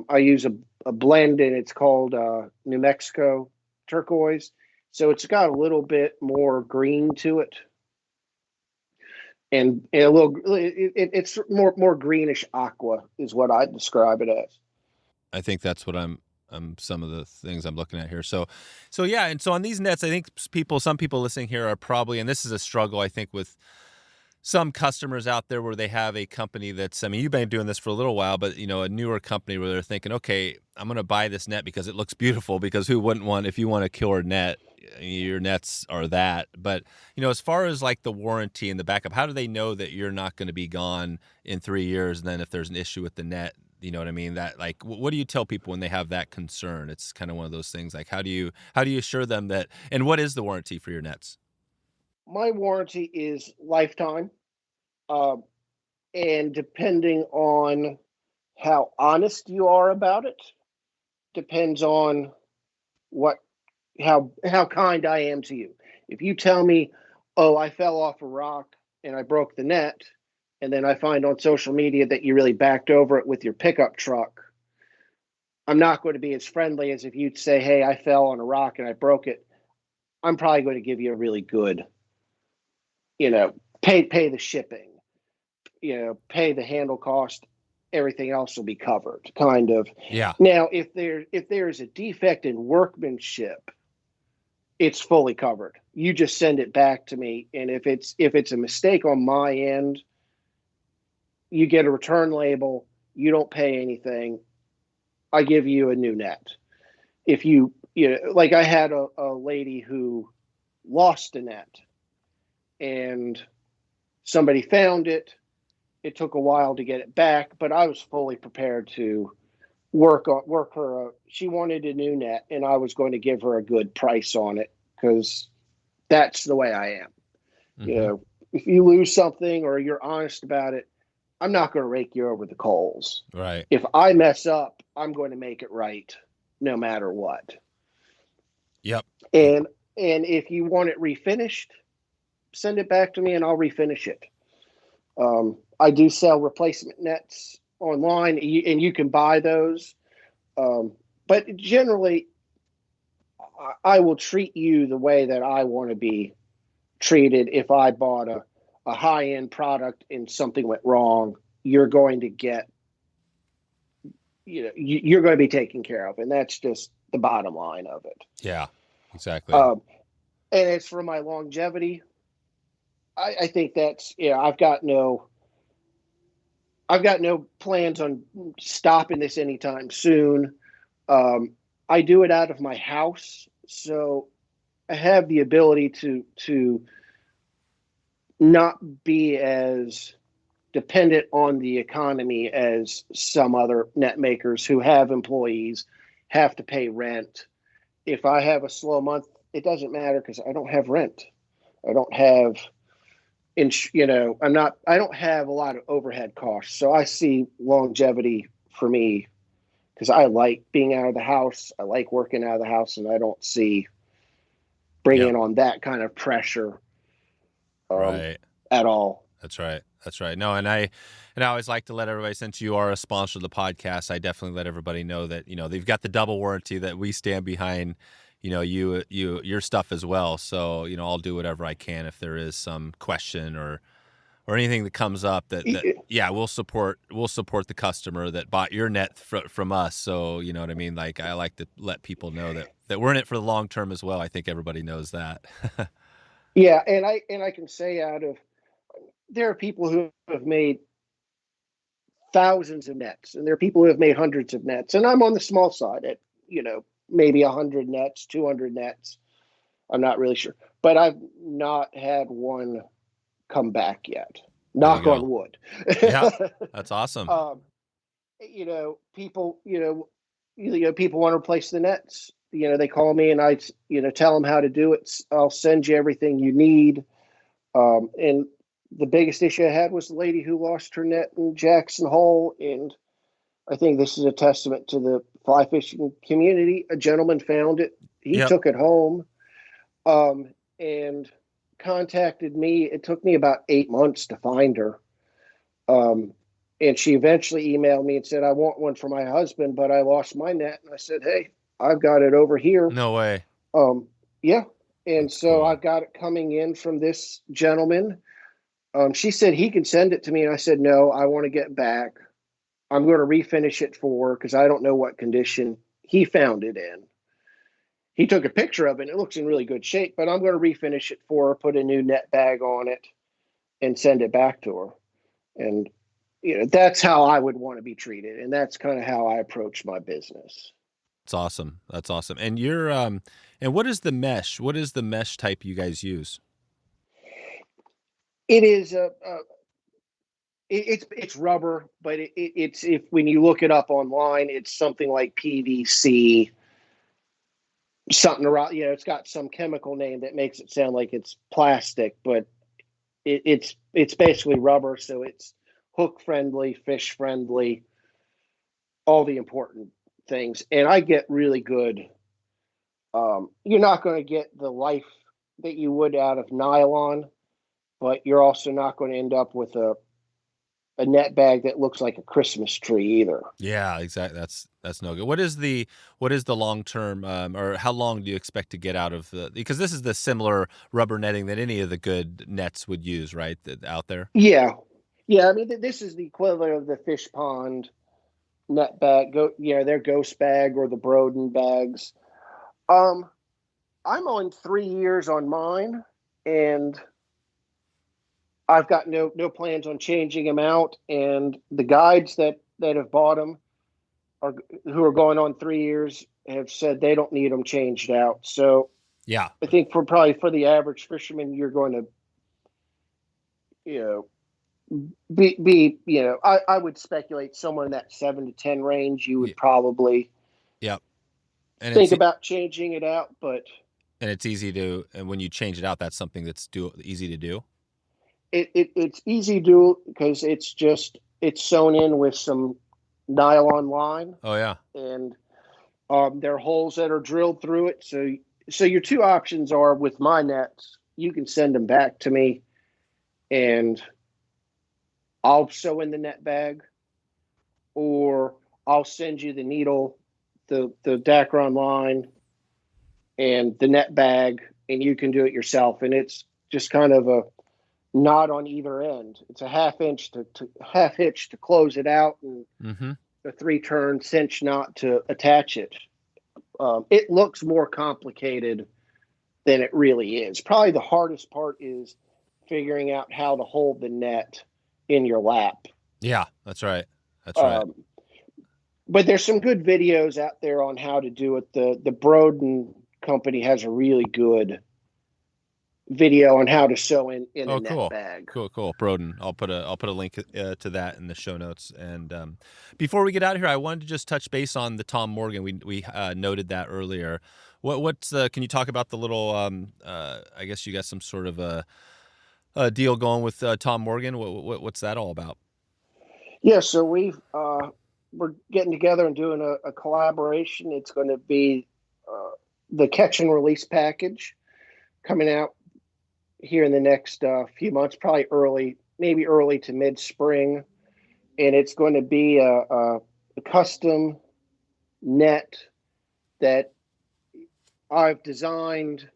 I use a blend, and it's called New Mexico turquoise. So it's got a little bit more green to it, and a little. It's more greenish aqua is what I'd describe it as. I think that's what I'm some of the things I'm looking at here. So yeah, and so on these nets, I think some people listening here are probably, and this is a struggle I think with some customers out there where they have a company that's, I mean, you've been doing this for a little while, but a newer company where they're thinking, okay, I'm going to buy this net because it looks beautiful, because who wouldn't want, if you want a killer net, your nets are that. But, as far as like the warranty and the backup, how do they know that you're not going to be gone in 3 years? And then if there's an issue with the net, you know what I mean? That, like, what do you tell people when they have that concern? It's kind of one of those things, like, how do you assure them that, and what is the warranty for your nets? My warranty is lifetime. And depending on how honest you are about it, depends on how kind I am to you. If you tell me, oh, I fell off a rock and I broke the net, and then I find on social media that you really backed over it with your pickup truck, I'm not going to be as friendly as if you'd say, hey, I fell on a rock and I broke it. I'm probably going to give you a really good, pay the shipping, pay the handle cost, everything else will be covered, kind of. Yeah. Now, if there's a defect in workmanship, it's fully covered. You just send it back to me, and if it's a mistake on my end, you get a return label. You don't pay anything. I give you a new net. If like I had a lady who lost a net, and somebody found it. It took a while to get it back, but I was fully prepared to work her. She wanted a new net, and I was going to give her a good price on it, because that's the way I am. Mm-hmm. If you lose something or you're honest about it, I'm not going to rake you over the coals. Right. If I mess up, I'm going to make it right, no matter what. Yep. And if you want it refinished, send it back to me, and I'll refinish it. I do sell replacement nets online, and you can buy those. But generally, I will treat you the way that I want to be treated. If I bought a high-end product and something went wrong, you're going to get, you're going to be taken care of. And that's just the bottom line of it. Yeah, exactly. And as for my longevity, I think that's, I've got no plans on stopping this anytime soon. I do it out of my house, so I have the ability to not be as dependent on the economy as some other net makers who have employees, have to pay rent, if I have a slow month, it doesn't matter because I don't have rent. I don't have, I don't have a lot of overhead costs. So I see longevity for me because I like being out of the house. I like working out of the house, and I don't see bringing on that kind of pressure right. at all. That's right. That's right. No, and I always like to let everybody, since you are a sponsor of the podcast, I definitely let everybody know that, they've got the double warranty, that we stand behind, your stuff as well. So, I'll do whatever I can if there is some question or anything that comes up that we'll support the customer that bought your net from us. So, you know what I mean? Like, I like to let people know that we're in it for the long term as well. I think everybody knows that. Yeah. And I can say there are people who have made thousands of nets, and there are people who have made hundreds of nets. And I'm on the small side at, maybe 100 nets, 200 nets. I'm not really sure, but I've not had one come back yet. Knock on wood. Yeah, that's awesome. People, people want to replace the nets. They call me and I, tell them how to do it. I'll send you everything you need. And the biggest issue I had was the lady who lost her net in Jackson Hole. And I think this is a testament to the fly fishing community. A gentleman found it. He took it home and contacted me. It took me about 8 months to find her. And she eventually emailed me and said, I want one for my husband, but I lost my net. And I said, hey, I've got it over here. No way. Yeah. And That's so cool. I've got it coming in from this gentleman. She said he can send it to me. And I said, no, I want to get back. I'm going to refinish it for her because I don't know what condition he found it in. He took a picture of it. And it looks in really good shape, but I'm going to refinish it for her, put a new net bag on it, and send it back to her. And, that's how I would want to be treated. And that's kind of how I approach my business. That's awesome. That's awesome. And you're, and what is the mesh? What is the mesh type you guys use? It is it's rubber, but it's if when you look it up online, it's something like PVC, something around. It's got some chemical name that makes it sound like it's plastic, but it's basically rubber, so it's hook friendly, fish friendly, all the important things. And I get really good. You're not going to get the life that you would out of nylon, but you're also not going to end up with a net bag that looks like a Christmas tree either. Yeah, exactly. That's no good. What is the long term, or how long do you expect to get out of because this is the similar rubber netting that any of the good nets would use, right? Out there. Yeah. I mean, this is the equivalent of the fish pond net bag. Their ghost bag or the Broden bags. I'm on 3 years on mine, and I've got no plans on changing them out. And the guides that have bought them who are going on 3 years have said they don't need them changed out. So yeah, I think for the average fisherman, you're going to, I would speculate somewhere in that 7 to 10 range. You would probably think about changing it out, but it's easy to, and when you change it out, that's something that's easy to do. It's easy to do because it's sewn in with some nylon line. Oh yeah. And there are holes that are drilled through it. So your two options are with my nets, you can send them back to me and I'll sew in the net bag, or I'll send you the needle, the Dacron line and the net bag, and you can do it yourself. And it's just kind of a knot on either end. It's a half hitch to close it out, and a 3-turn cinch knot to attach it. It looks more complicated than it really is. Probably the hardest part is figuring out how to hold the net in your lap. Yeah, that's right. That's right. But there's some good videos out there on how to do it. The Broden company has a really good video on how to sew in a net bag. Cool. Broden. I'll put a link to that in the show notes. And before we get out of here, I wanted to just touch base on the Tom Morgan. We noted that earlier. What's the? Can you talk about the little? I guess you got some sort of a deal going with Tom Morgan. What's that all about? Yeah, so we're getting together and doing a collaboration. It's going to be the catch and release package coming out here in the next few months, probably maybe early to mid spring, and it's going to be a custom net that I've designed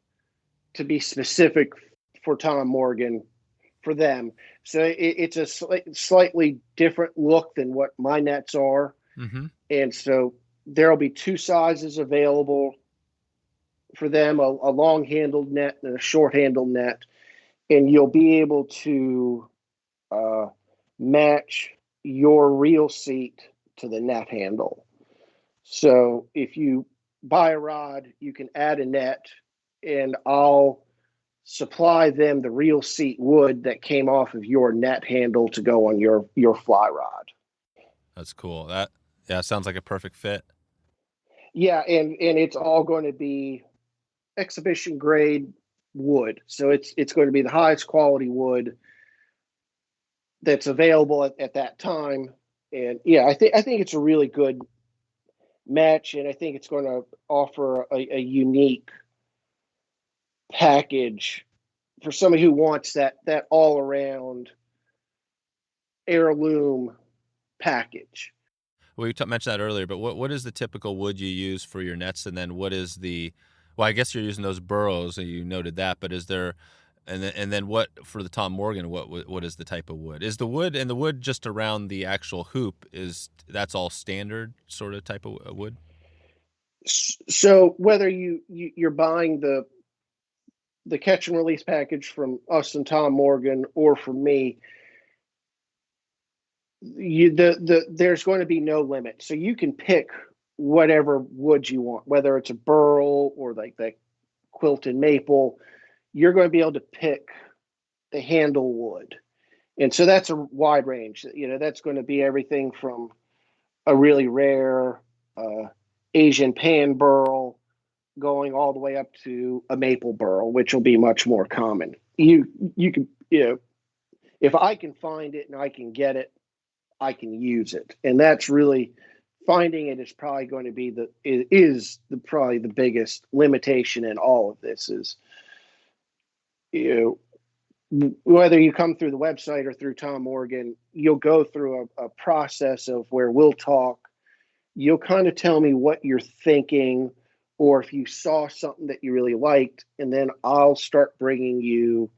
to be specific for Tom Morgan for them. So it's a slightly different look than what my nets are. Mm-hmm. And so there'll be two sizes available for them, a long handled net and a short handled net. And you'll be able to match your reel seat to the net handle. So if you buy a rod, you can add a net, and I'll supply them the reel seat wood that came off of your net handle to go on your fly rod. That's cool. Sounds like a perfect fit. Yeah, and it's all going to be exhibition grade wood. So it's going to be the highest quality wood that's available at that time. And yeah, I think it's a really good match, and I think it's going to offer a unique package for somebody who wants that all around heirloom package. We mentioned that earlier, but what is the typical wood you use for your nets, and then what is the? Well, I guess you're using those burrows, and you noted that. But is there, and then what for the Tom Morgan? What is the type of wood? Is the wood just around the actual hoop? That's all standard sort of type of wood? So whether you're buying the catch and release package from us and Tom Morgan or from me, there's going to be no limit. So you can pick whatever wood you want, whether it's a burl or like that quilted maple. You're going to be able to pick the handle wood, and so that's a wide range. That's going to be everything from a really rare Asian pan burl, going all the way up to a maple burl, which will be much more common. You can if I can find it and I can get it, I can use it, and that's really finding it is probably going to be probably the biggest limitation in all of this. Is whether you come through the website or through Tom Morgan, you'll go through a process of where we'll talk. You'll kind of tell me what you're thinking, or if you saw something that you really liked, and then I'll start bringing you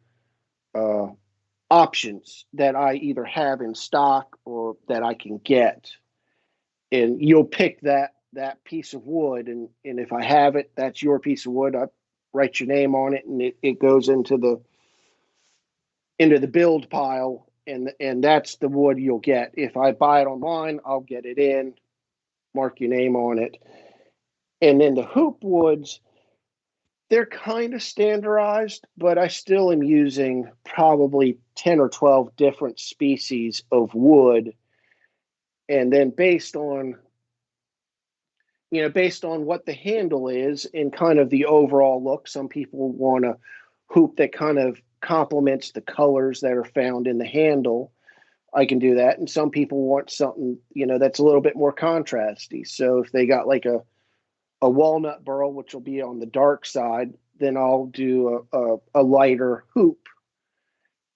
options that I either have in stock or that I can get, and you'll pick that piece of wood, and if I have it, that's your piece of wood. I write your name on it, and it goes into the build pile, and that's the wood you'll get. If I buy it online, I'll get it in, mark your name on it. And then the hoop woods, they're kind of standardized, but I still am using probably 10 or 12 different species of wood. And then based on what the handle is and kind of the overall look, some people want a hoop that kind of complements the colors that are found in the handle. I can do that. And some people want something, that's a little bit more contrasty. So if they got like a walnut burl, which will be on the dark side, then I'll do a lighter hoop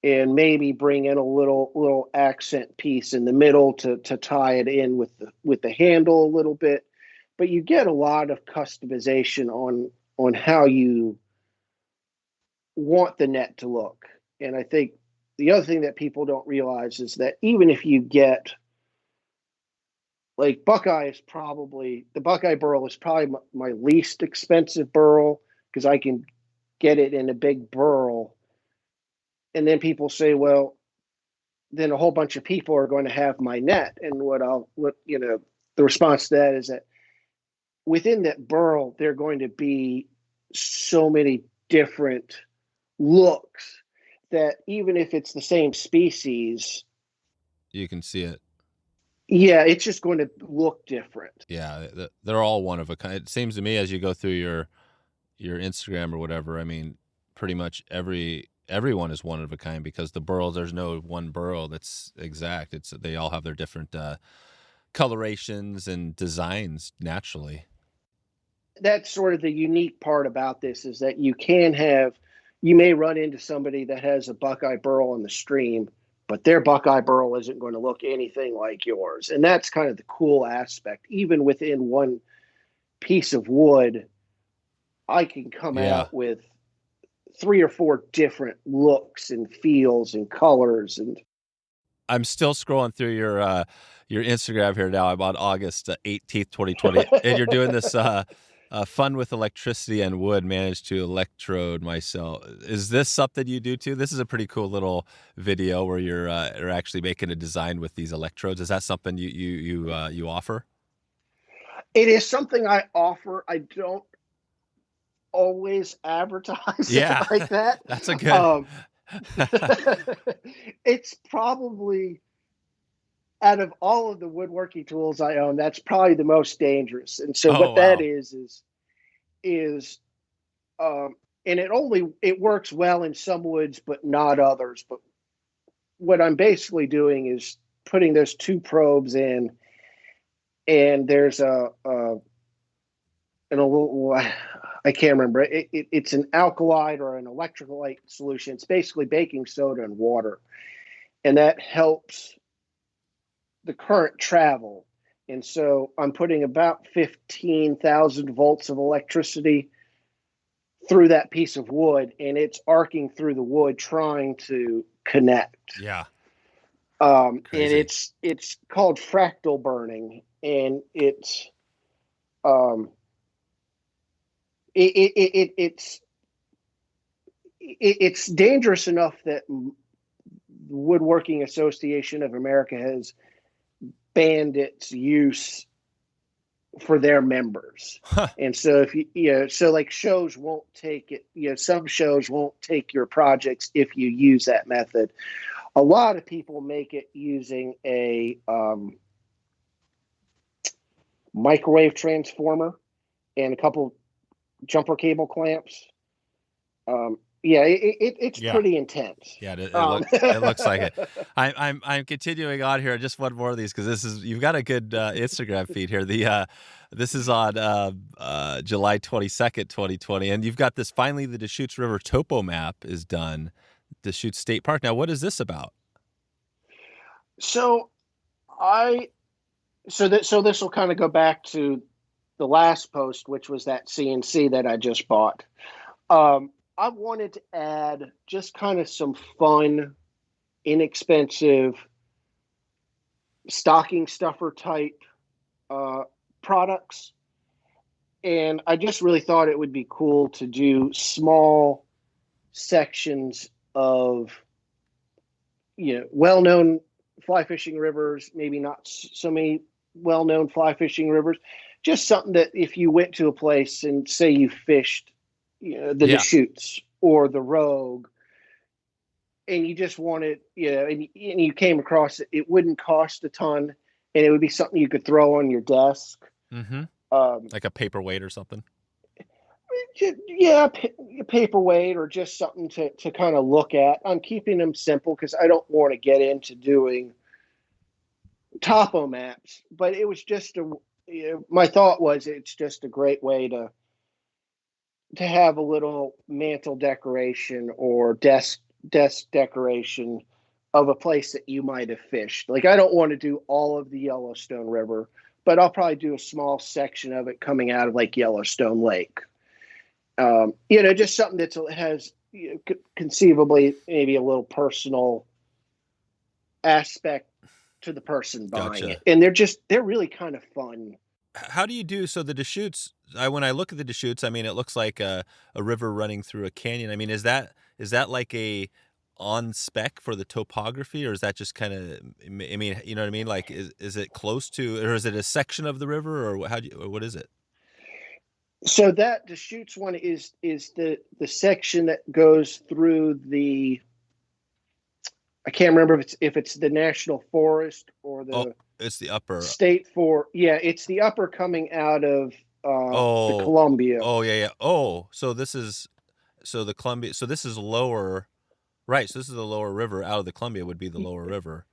and maybe bring in a little accent piece in the middle to tie it in with the handle a little bit. But you get a lot of customization on how you want the net to look. And I think the other thing that people don't realize is that even if you get like the Buckeye burl is probably my least expensive burl, because I can get it in a big burl. And then people say, well, then a whole bunch of people are going to have my net. And the response to that is that within that burl, there are going to be so many different looks that even if it's the same species, you can see it. Yeah, it's just going to look different. Yeah, they're all one of a kind. It seems to me as you go through your Instagram or whatever, I mean, pretty much everyone is one of a kind, because the burls, there's no one burl that's exact. They all have their different colorations and designs naturally. That's sort of the unique part about this, is that you may run into somebody that has a Buckeye burl in the stream, but their Buckeye burl isn't going to look anything like yours. And that's kind of the cool aspect. Even within one piece of wood, I can come out with 3 or 4 different looks and feels and colors. And I'm still scrolling through your Instagram here now. I'm on August 18th, 2020, and you're doing this fun with electricity and wood, managed to electrode myself. Is this something you do too? This is a pretty cool little video where you're actually making a design with these electrodes. Is that something you offer? it is something I offer. I don't always advertise it like that. That's a good. It's probably, out of all of the woodworking tools I own, that's probably the most dangerous. And so that is and it works well in some woods, but not others. But what I'm basically doing is putting those 2 probes in, and there's I can't remember. It's an alkali or an electrolyte solution. It's basically baking soda and water, and that helps the current travel. And so I'm putting about 15,000 volts of electricity through that piece of wood, and it's arcing through the wood trying to connect. Yeah. And it's called fractal burning, and it's dangerous enough that the Woodworking Association of America has banned its use for their members. And so like shows won't take it, some shows won't take your projects if you use that method. A lot of people make it using a microwave transformer and a couple jumper cable clamps. It's pretty intense. Yeah, it looks like it. I'm continuing on here. Just one more of these, because you've got a good Instagram feed here. This is on July 22nd, 2020, and you've got this. Finally, the Deschutes River topo map is done. Deschutes State Park. Now, what is this about? So this will kind of go back to the last post, which was that CNC that I just bought. I wanted to add just kind of some fun, inexpensive stocking stuffer type products. And I just really thought it would be cool to do small sections of, well-known fly fishing rivers, maybe not so many well-known fly fishing rivers, just something that if you went to a place and say you fished the Deschutes or the Rogue, and you just wanted, and you came across it, it wouldn't cost a ton, and it would be something you could throw on your desk. Mm-hmm. Like a paperweight or something. Yeah, paperweight, or just something to kind of look at. I'm keeping them simple because I don't want to get into doing topo maps, but it was just my thought was it's just a great way to have a little mantle decoration or desk decoration of a place that you might have fished. Like, I don't want to do all of the Yellowstone River, but I'll probably do a small section of it coming out of like Yellowstone Lake. Just something that has conceivably maybe a little personal aspect to the person buying it. And they're really kind of fun. How do you do? So the Deschutes, when I look at the Deschutes, I mean, it looks like a river running through a canyon. I mean, is that like a on spec for the topography, or is that just kind of, I mean, you know what I mean? Like, is it close to, or is it a section of the river, or what is it? So that Deschutes one is the section that goes through the, I can't remember if it's the National Forest or the it's the upper State Forest. Yeah, it's the upper coming out of the Oh, Columbia. oh yeah, yeah. Oh, so the Columbia. So this is lower, right? So this is the lower river. Out of the Columbia would be the lower river.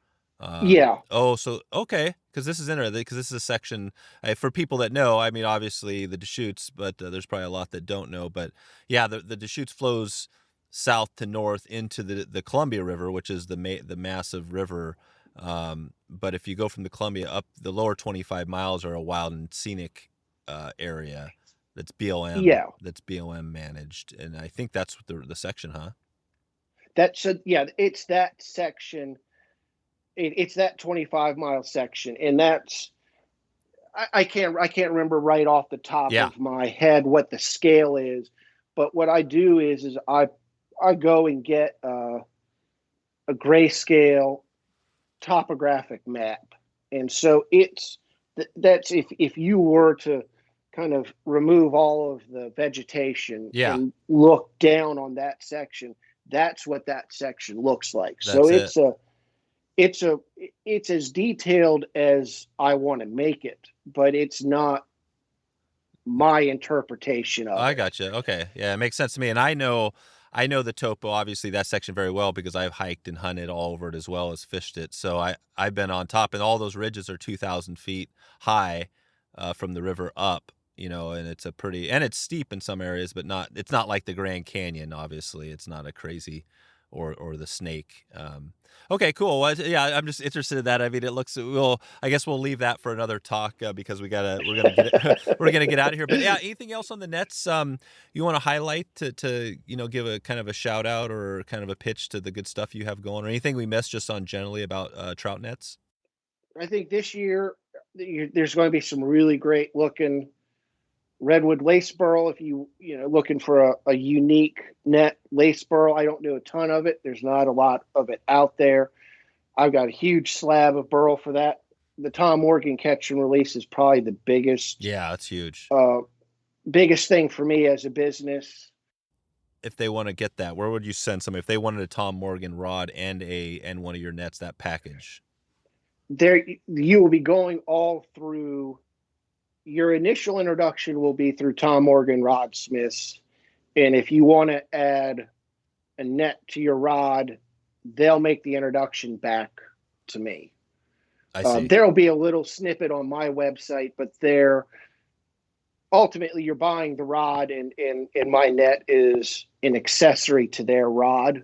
Yeah, Oh, so okay, because this is interesting. Because this is a section for people that know. I mean, obviously the Deschutes, but there's probably a lot that don't know. But yeah, the Deschutes flows south to north into the Columbia River, which is the massive river. But if you go from the Columbia up, the lower 25 miles are a wild and scenic area that's BLM yeah. managed, and I think that's the section, huh? It's that section. It's that 25-mile section, and that's I can't remember right off the top Yeah. of my head what the scale is, but what I do is I go and get a grayscale topographic map, and so that's if you were to kind of remove all of the vegetation Yeah. and look down on that section, that's what that section looks like. So That's it. it's as detailed as I want to make it, but it's not my interpretation of I it. gotcha. Okay. Yeah, it makes sense to me. And I know the topo, obviously that section very well because I've hiked and hunted all over it as well as fished it. So I've been on top, and all those ridges are 2,000 feet high from the river up, and it's steep in some areas, but it's not like the Grand Canyon, obviously. It's not a crazy or the Snake. Okay, cool. Well, yeah, I'm just interested in that. I mean, I guess we'll leave that for another talk because we're gonna get out of here. But yeah, anything else on the nets you want to highlight to give a kind of a shout out or kind of a pitch to the good stuff you have going, or anything we missed just on generally about trout nets? I think this year there's going to be some really great looking redwood lace burl. If looking for a unique net lace burl, I don't do a ton of it. There's not a lot of it out there. I've got a huge slab of burl for that. The Tom Morgan catch and release is probably the biggest. Yeah, that's huge. Biggest thing for me as a business. If they want to get that, where would you send somebody if they wanted a Tom Morgan rod and one of your nets, that package? There, you will be going all through. Your initial introduction will be through Tom Morgan Rodsmiths, and if you want to add a net to your rod, they'll make the introduction back to me. I see. There will be a little snippet on my website, but ultimately you're buying the rod, and my net is an accessory to their rod.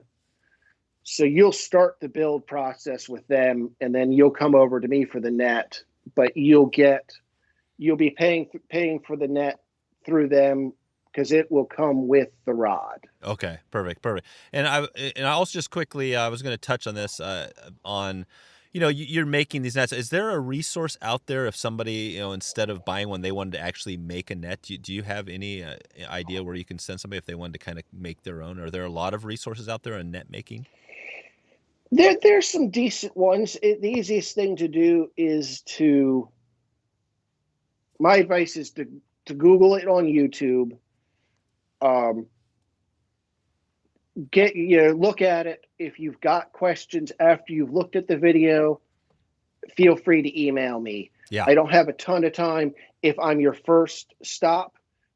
So you'll start the build process with them, and then you'll come over to me for the net, but you'll be paying for the net through them because it will come with the rod. Okay, perfect. And I also just quickly, I was going to touch on this on, you're making these nets. Is there a resource out there if somebody, instead of buying one, they wanted to actually make a net? Do you have any idea where you can send somebody if they wanted to kind of make their own? Are there a lot of resources out there on net making? There's some decent ones. The easiest thing to do is my advice is to Google it on YouTube. Look at it. If you've got questions after you've looked at the video, feel free to email me. Yeah. I don't have a ton of time if I'm your first stop,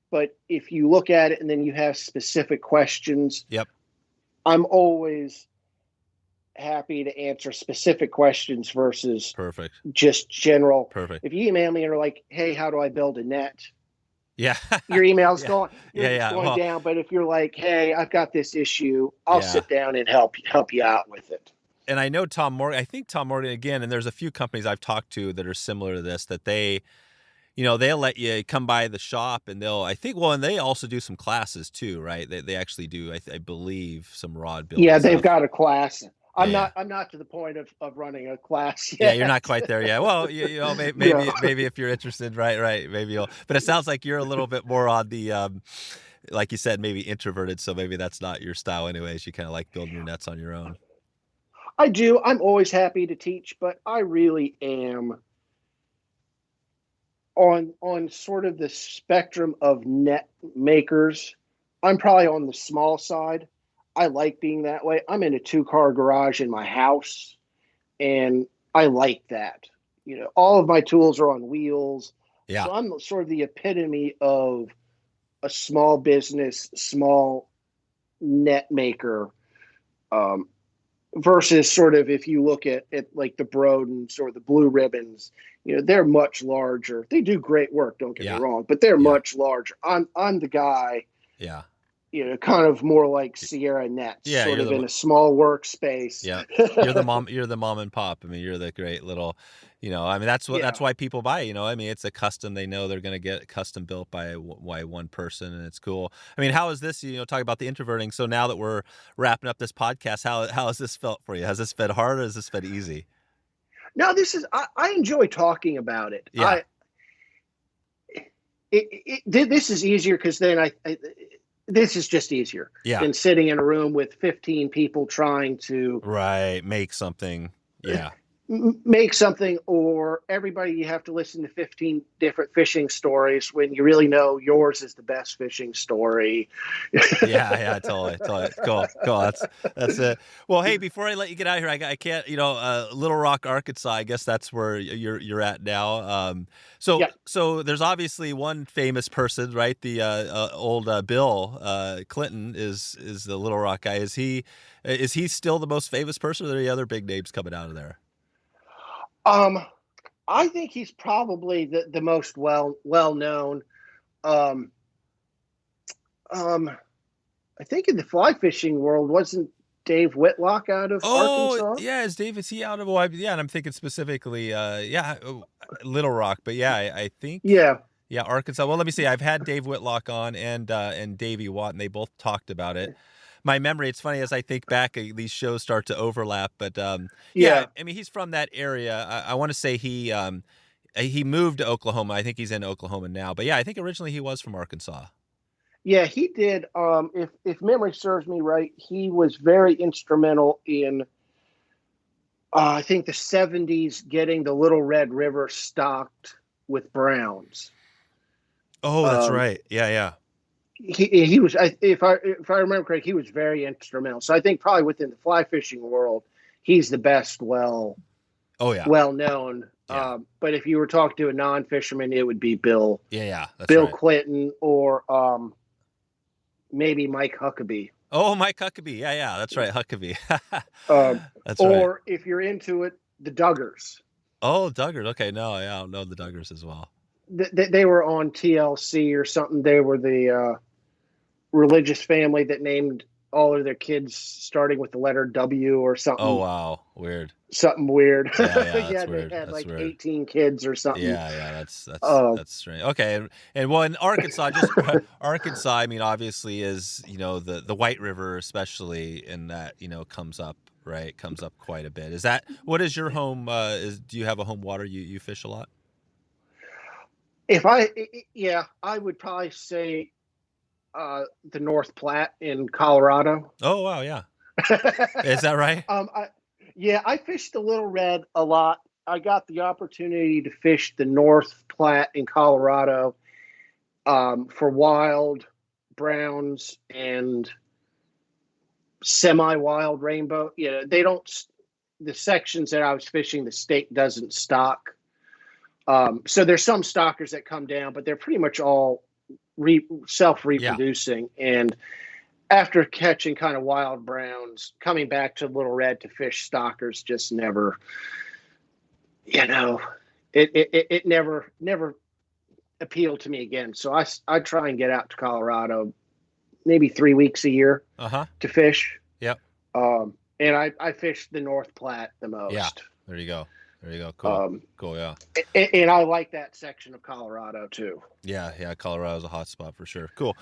but if you look at it and then you have specific questions, yep, I'm always happy to answer specific questions versus perfect, just general. Perfect. If you email me and are like, hey, how do I build a net? Yeah. Your email's yeah. going down. But if you're like, hey, I've got this issue, I'll sit down and help you out with it. And I know Tom Morgan, again, and there's a few companies I've talked to that are similar to this, that they'll let you come by the shop and and they also do some classes too, right? They actually do, I believe, some rod building. Yeah, they've got a class. I'm Yeah. not to the point of running a class yet. Yeah, you're not quite there yet. Well, maybe if you're interested, right, maybe you'll. But it sounds like you're a little bit more on the, like you said, maybe introverted. So maybe that's not your style, anyways. You kind of like building your nets on your own. I do. I'm always happy to teach, but I really am on sort of the spectrum of net makers. I'm probably on the small side. I like being that way. I'm in a 2-car garage in my house, and I like that. All of my tools are on wheels. Yeah. So I'm sort of the epitome of a small business, small net maker, versus sort of if you look at like the Brodens or the Blue Ribbons, they're much larger. They do great work, don't get me wrong, but they're much larger. I'm the guy, Yeah. Kind of more like Sierra Nets, sort of in a small workspace. Yeah. You're the mom and pop. I mean, you're the great little, I mean, that's why people buy, I mean, it's a custom, they know they're going to get custom built by one person, and it's cool. I mean, how is this, talking about the introverting. So now that we're wrapping up this podcast, how has this felt for you? Has this been hard or has this been easy? No, I enjoy talking about it. Yeah. This is easier because then this is just easier than sitting in a room with 15 people trying to make something. Yeah. Make something, or everybody, you have to listen to 15 different fishing stories when you really know yours is the best fishing story. Yeah, totally. Cool. That's it. Well, hey, before I let you get out of here, I can't, Little Rock, Arkansas, I guess that's where you're at now. So there's obviously one famous person, right? The old Bill Clinton is the Little Rock guy. Is he still the most famous person, or are there any other big names coming out of there? I think he's probably the most well known. I think in the fly fishing world, wasn't Dave Whitlock out of Arkansas? Oh, yeah, is he out of and I'm thinking specifically Little Rock, but I think Arkansas. Well, let me see. I've had Dave Whitlock on and Davey Watt, and they both talked about it. My memory, it's funny as I think back, these shows start to overlap, but I mean, he's from that area. I want to say he moved to Oklahoma. I think he's in Oklahoma now, but I think originally he was from Arkansas. Yeah, he did. If memory serves me right, he was very instrumental in, I think the 70s, getting the Little Red River stocked with browns. Oh, that's right. Yeah. He was, if I remember correctly, he was very instrumental. So I think probably within the fly fishing world, he's the best well known. Yeah. But if you were talking to a non-fisherman, it would be Bill. Yeah, that's Bill right. Clinton, or maybe Mike Huckabee. Oh, Mike Huckabee. Yeah, that's right, Huckabee. That's or right. Or if you're into it, the Duggars. Oh, Duggars. Okay, no, I don't know the Duggars as well. They were on TLC or something. They were the religious family that named all of their kids starting with the letter W or something. Oh, wow. Weird. Something weird. Yeah, they had that's like weird. 18 kids or something. Yeah, that's strange. Okay, and well, in Arkansas, Arkansas, I mean, obviously is, the White River, especially, and that, comes up quite a bit. What is your home, do you have a home water you fish a lot? I would probably say the North Platte in Colorado. Oh, wow, yeah. Is that right? I fished the Little Red a lot. I got the opportunity to fish the North Platte in Colorado for wild browns and semi-wild rainbow. The sections that I was fishing, the state doesn't stock. So there's some stockers that come down, but they're pretty much all self-reproducing. Yeah. And after catching kind of wild browns, coming back to Little Red to fish stockers just never, it never appealed to me again. So I try and get out to Colorado maybe 3 weeks a year to fish. Yep. And I fish the North Platte the most. Yeah. There you go. Cool. Cool. Yeah. And I like that section of Colorado too. Yeah. Colorado's a hot spot for sure. Cool.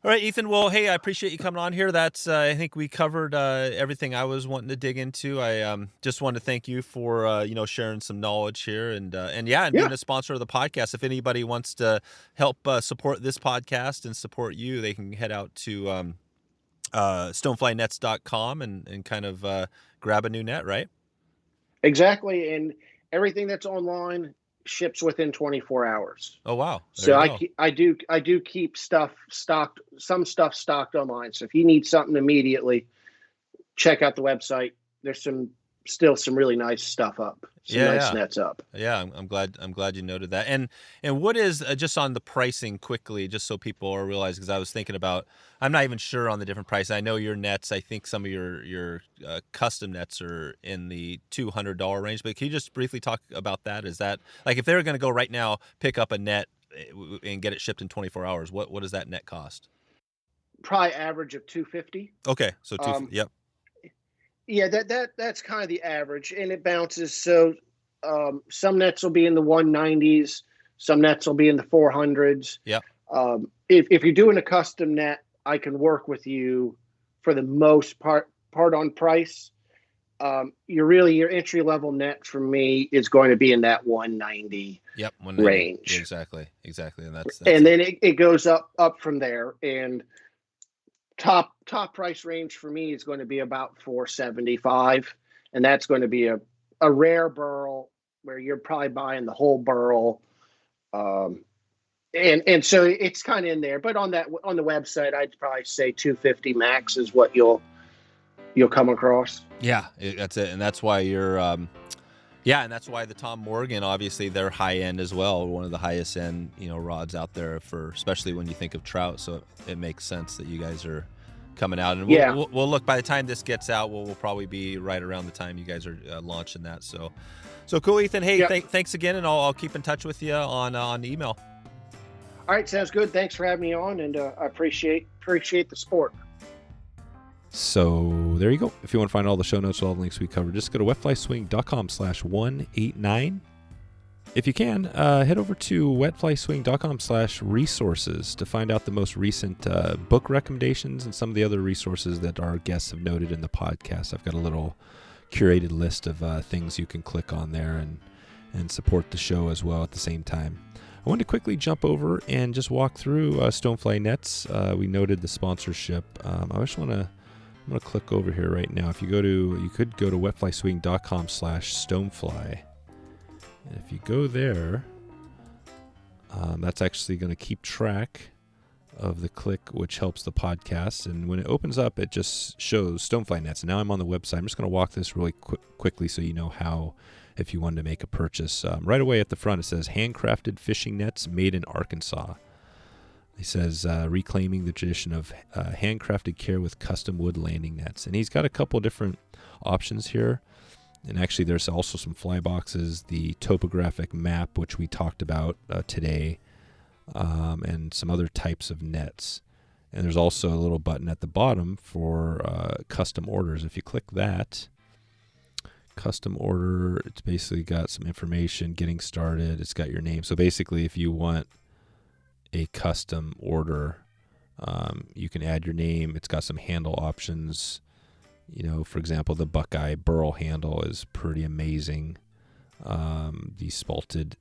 All right, Ethan. Well, hey, I appreciate you coming on here. That's I think we covered everything I was wanting to dig into. I just wanted to thank you for sharing some knowledge here and being a sponsor of the podcast. If anybody wants to help support this podcast and support you, they can head out to stoneflynets.com and kind of grab a new net, right? Exactly, and everything that's online ships within 24 hours. Oh wow! So I do keep some stuff stocked online. So if you need something immediately, check out the website. There's some still some really nice stuff up. Nets up. Yeah, I'm glad you noted that. And what is just on the pricing quickly, just so people are realizing, because I was thinking about, I'm not even sure on the different prices. I know your nets, I think some of your custom nets are in the $200 range, but can you just briefly talk about that? Is that, like, if they were going to go right now, pick up a net and get it shipped in 24 hours, what does that net cost? Probably average of $250. Okay, so yep. Yeah, that's kind of the average, and it bounces. So some nets will be in the 190s, some nets will be in the 400s. Yeah. If you're doing a custom net, I can work with you for the most part on price. Your entry level net for me is going to be in that 190. Yep, 190 range. Exactly, and that's and then it goes up from there, and top price range for me is going to be about $475, and that's going to be a rare burl where you're probably buying the whole burl, and so it's kind of in there. But on the website, I'd probably say $250 max is what you'll come across. Yeah, that's it, and that's why you're and that's why the Tom Morgan, obviously they're high end as well, one of the highest end rods out there, for especially when you think of trout. So it makes sense that you guys are coming out, and we'll look, by the time this gets out, we'll probably be right around the time you guys are launching that. So cool, Ethan. Hey, thanks again, and I'll keep in touch with you on email. All right, sounds good. Thanks for having me on, and I appreciate the support. So there you go. If you want to find all the show notes, all the links we covered, just go to wetflyswing.com/189. If you can, head over to wetflyswing.com/resources to find out the most recent book recommendations and some of the other resources that our guests have noted in the podcast. I've got a little curated list of things you can click on there and support the show as well at the same time. I wanted to quickly jump over and just walk through Stonefly Nets. We noted the sponsorship. I'm going to click over here right now. You could go to wetflyswing.com/stonefly. And if you go there, that's actually going to keep track of the click, which helps the podcast. And when it opens up, it just shows Stonefly Nets. And now I'm on the website. I'm just going to walk this really quickly so you know how, if you wanted to make a purchase. Right away at the front, it says handcrafted fishing nets made in Arkansas. He says, reclaiming the tradition of handcrafted care with custom wood landing nets. And he's got a couple different options here. And actually, there's also some fly boxes, the topographic map, which we talked about today, and some other types of nets. And there's also a little button at the bottom for custom orders. If you click that, custom order, it's basically got some information, getting started. It's got your name. So basically, if you want a custom order, you can add your name. It's got some handle options. For example, the Buckeye burl handle is pretty amazing. The Spalted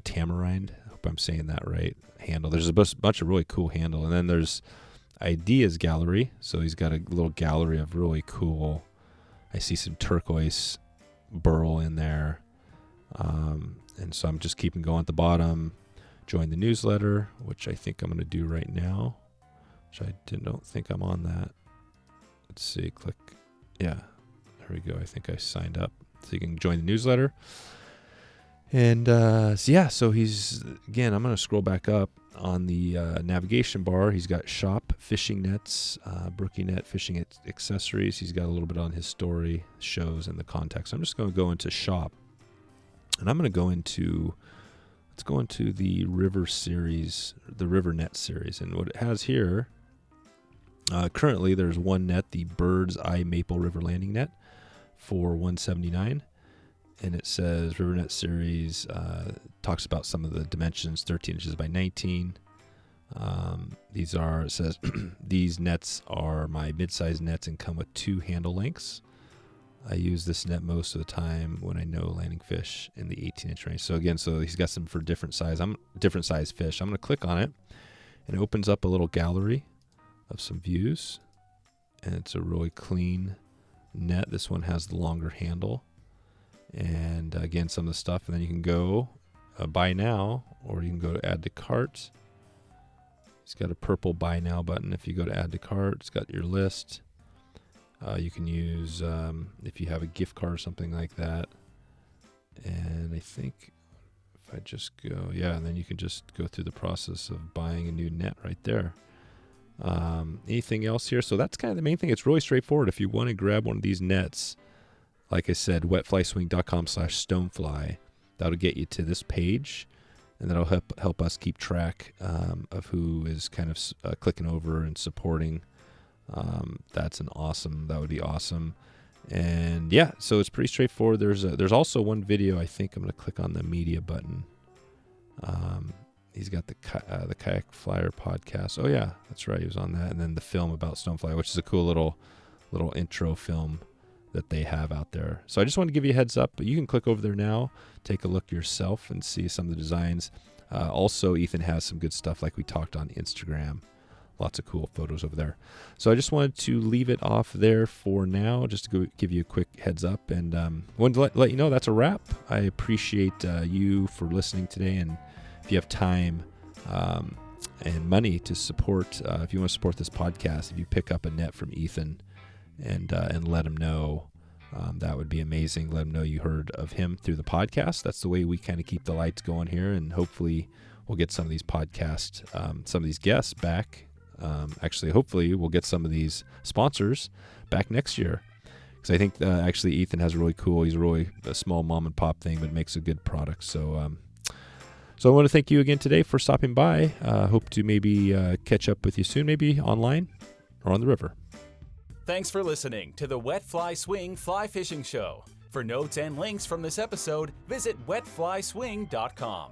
Tamarind, I hope I'm saying that right, handle. There's a bunch of really cool handle. And then there's Ideas Gallery. So he's got a little gallery of really cool, I see some turquoise burl in there. And so I'm just keeping going at the bottom. Join the newsletter, which I think I'm going to do right now, which I don't think I'm on that. Let's see, click. Yeah, there we go. I think I signed up. So you can join the newsletter. And so he's, again, I'm going to scroll back up on the navigation bar. He's got shop, fishing nets, brookie net, fishing accessories. He's got a little bit on his story, shows, and the context. I'm just going to go into shop. And I'm going to go into, let's go into the river series, the river net series. And what it has here, currently, there's one net, the Bird's Eye Maple River Landing Net, for $179, and it says River Net Series. Talks about some of the dimensions: 13 inches by 19. It says these nets are my mid-size nets and come with 2 handle lengths. I use this net most of the time when I know landing fish in the 18-inch range. So again, he's got some for different size fish. I'm going to click on it, and it opens up a little gallery of some views, and it's a really clean net. This one has the longer handle, and again, some of the stuff, and then you can go buy now, or you can go to add to cart. It's got a purple buy now button. If you go to add to cart, it's got your list. You can use if you have a gift card or something like that. And I think if I just go, and then you can just go through the process of buying a new net right there. Anything else here? So that's kind of the main thing. It's really straightforward. If you want to grab one of these nets, like I said, wetflyswing.com/stonefly, that'll get you to this page, and that'll help us keep track of who is kind of clicking over and supporting. That would be awesome. And yeah, so it's pretty straightforward. There's also one video. I think I'm going to click on the media button. He's got the Kayak Flyer podcast. Oh yeah, that's right. He was on that. And then the film about Stonefly, which is a cool little intro film that they have out there. So I just want to give you a heads up, but you can click over there now, take a look yourself and see some of the designs. Also, Ethan has some good stuff like we talked on Instagram. Lots of cool photos over there. So I just wanted to leave it off there for now, just to give you a quick heads up. And wanted to let you know that's a wrap. I appreciate you for listening today. And if you have time and money to support, if you want to support this podcast, if you pick up a net from Ethan and let him know, that would be amazing. Let him know you heard of him through the podcast. That's the way we kind of keep the lights going here. And hopefully we'll get some of these podcasts, some of these guests back. Actually, hopefully we'll get some of these sponsors back next year, because I think actually Ethan has he's really a small mom and pop thing, but makes a good product. So I want to thank you again today for stopping by. Hope to maybe catch up with you soon, maybe online or on the river. Thanks for listening to the Wet Fly Swing Fly Fishing Show. For notes and links from this episode, visit wetflyswing.com.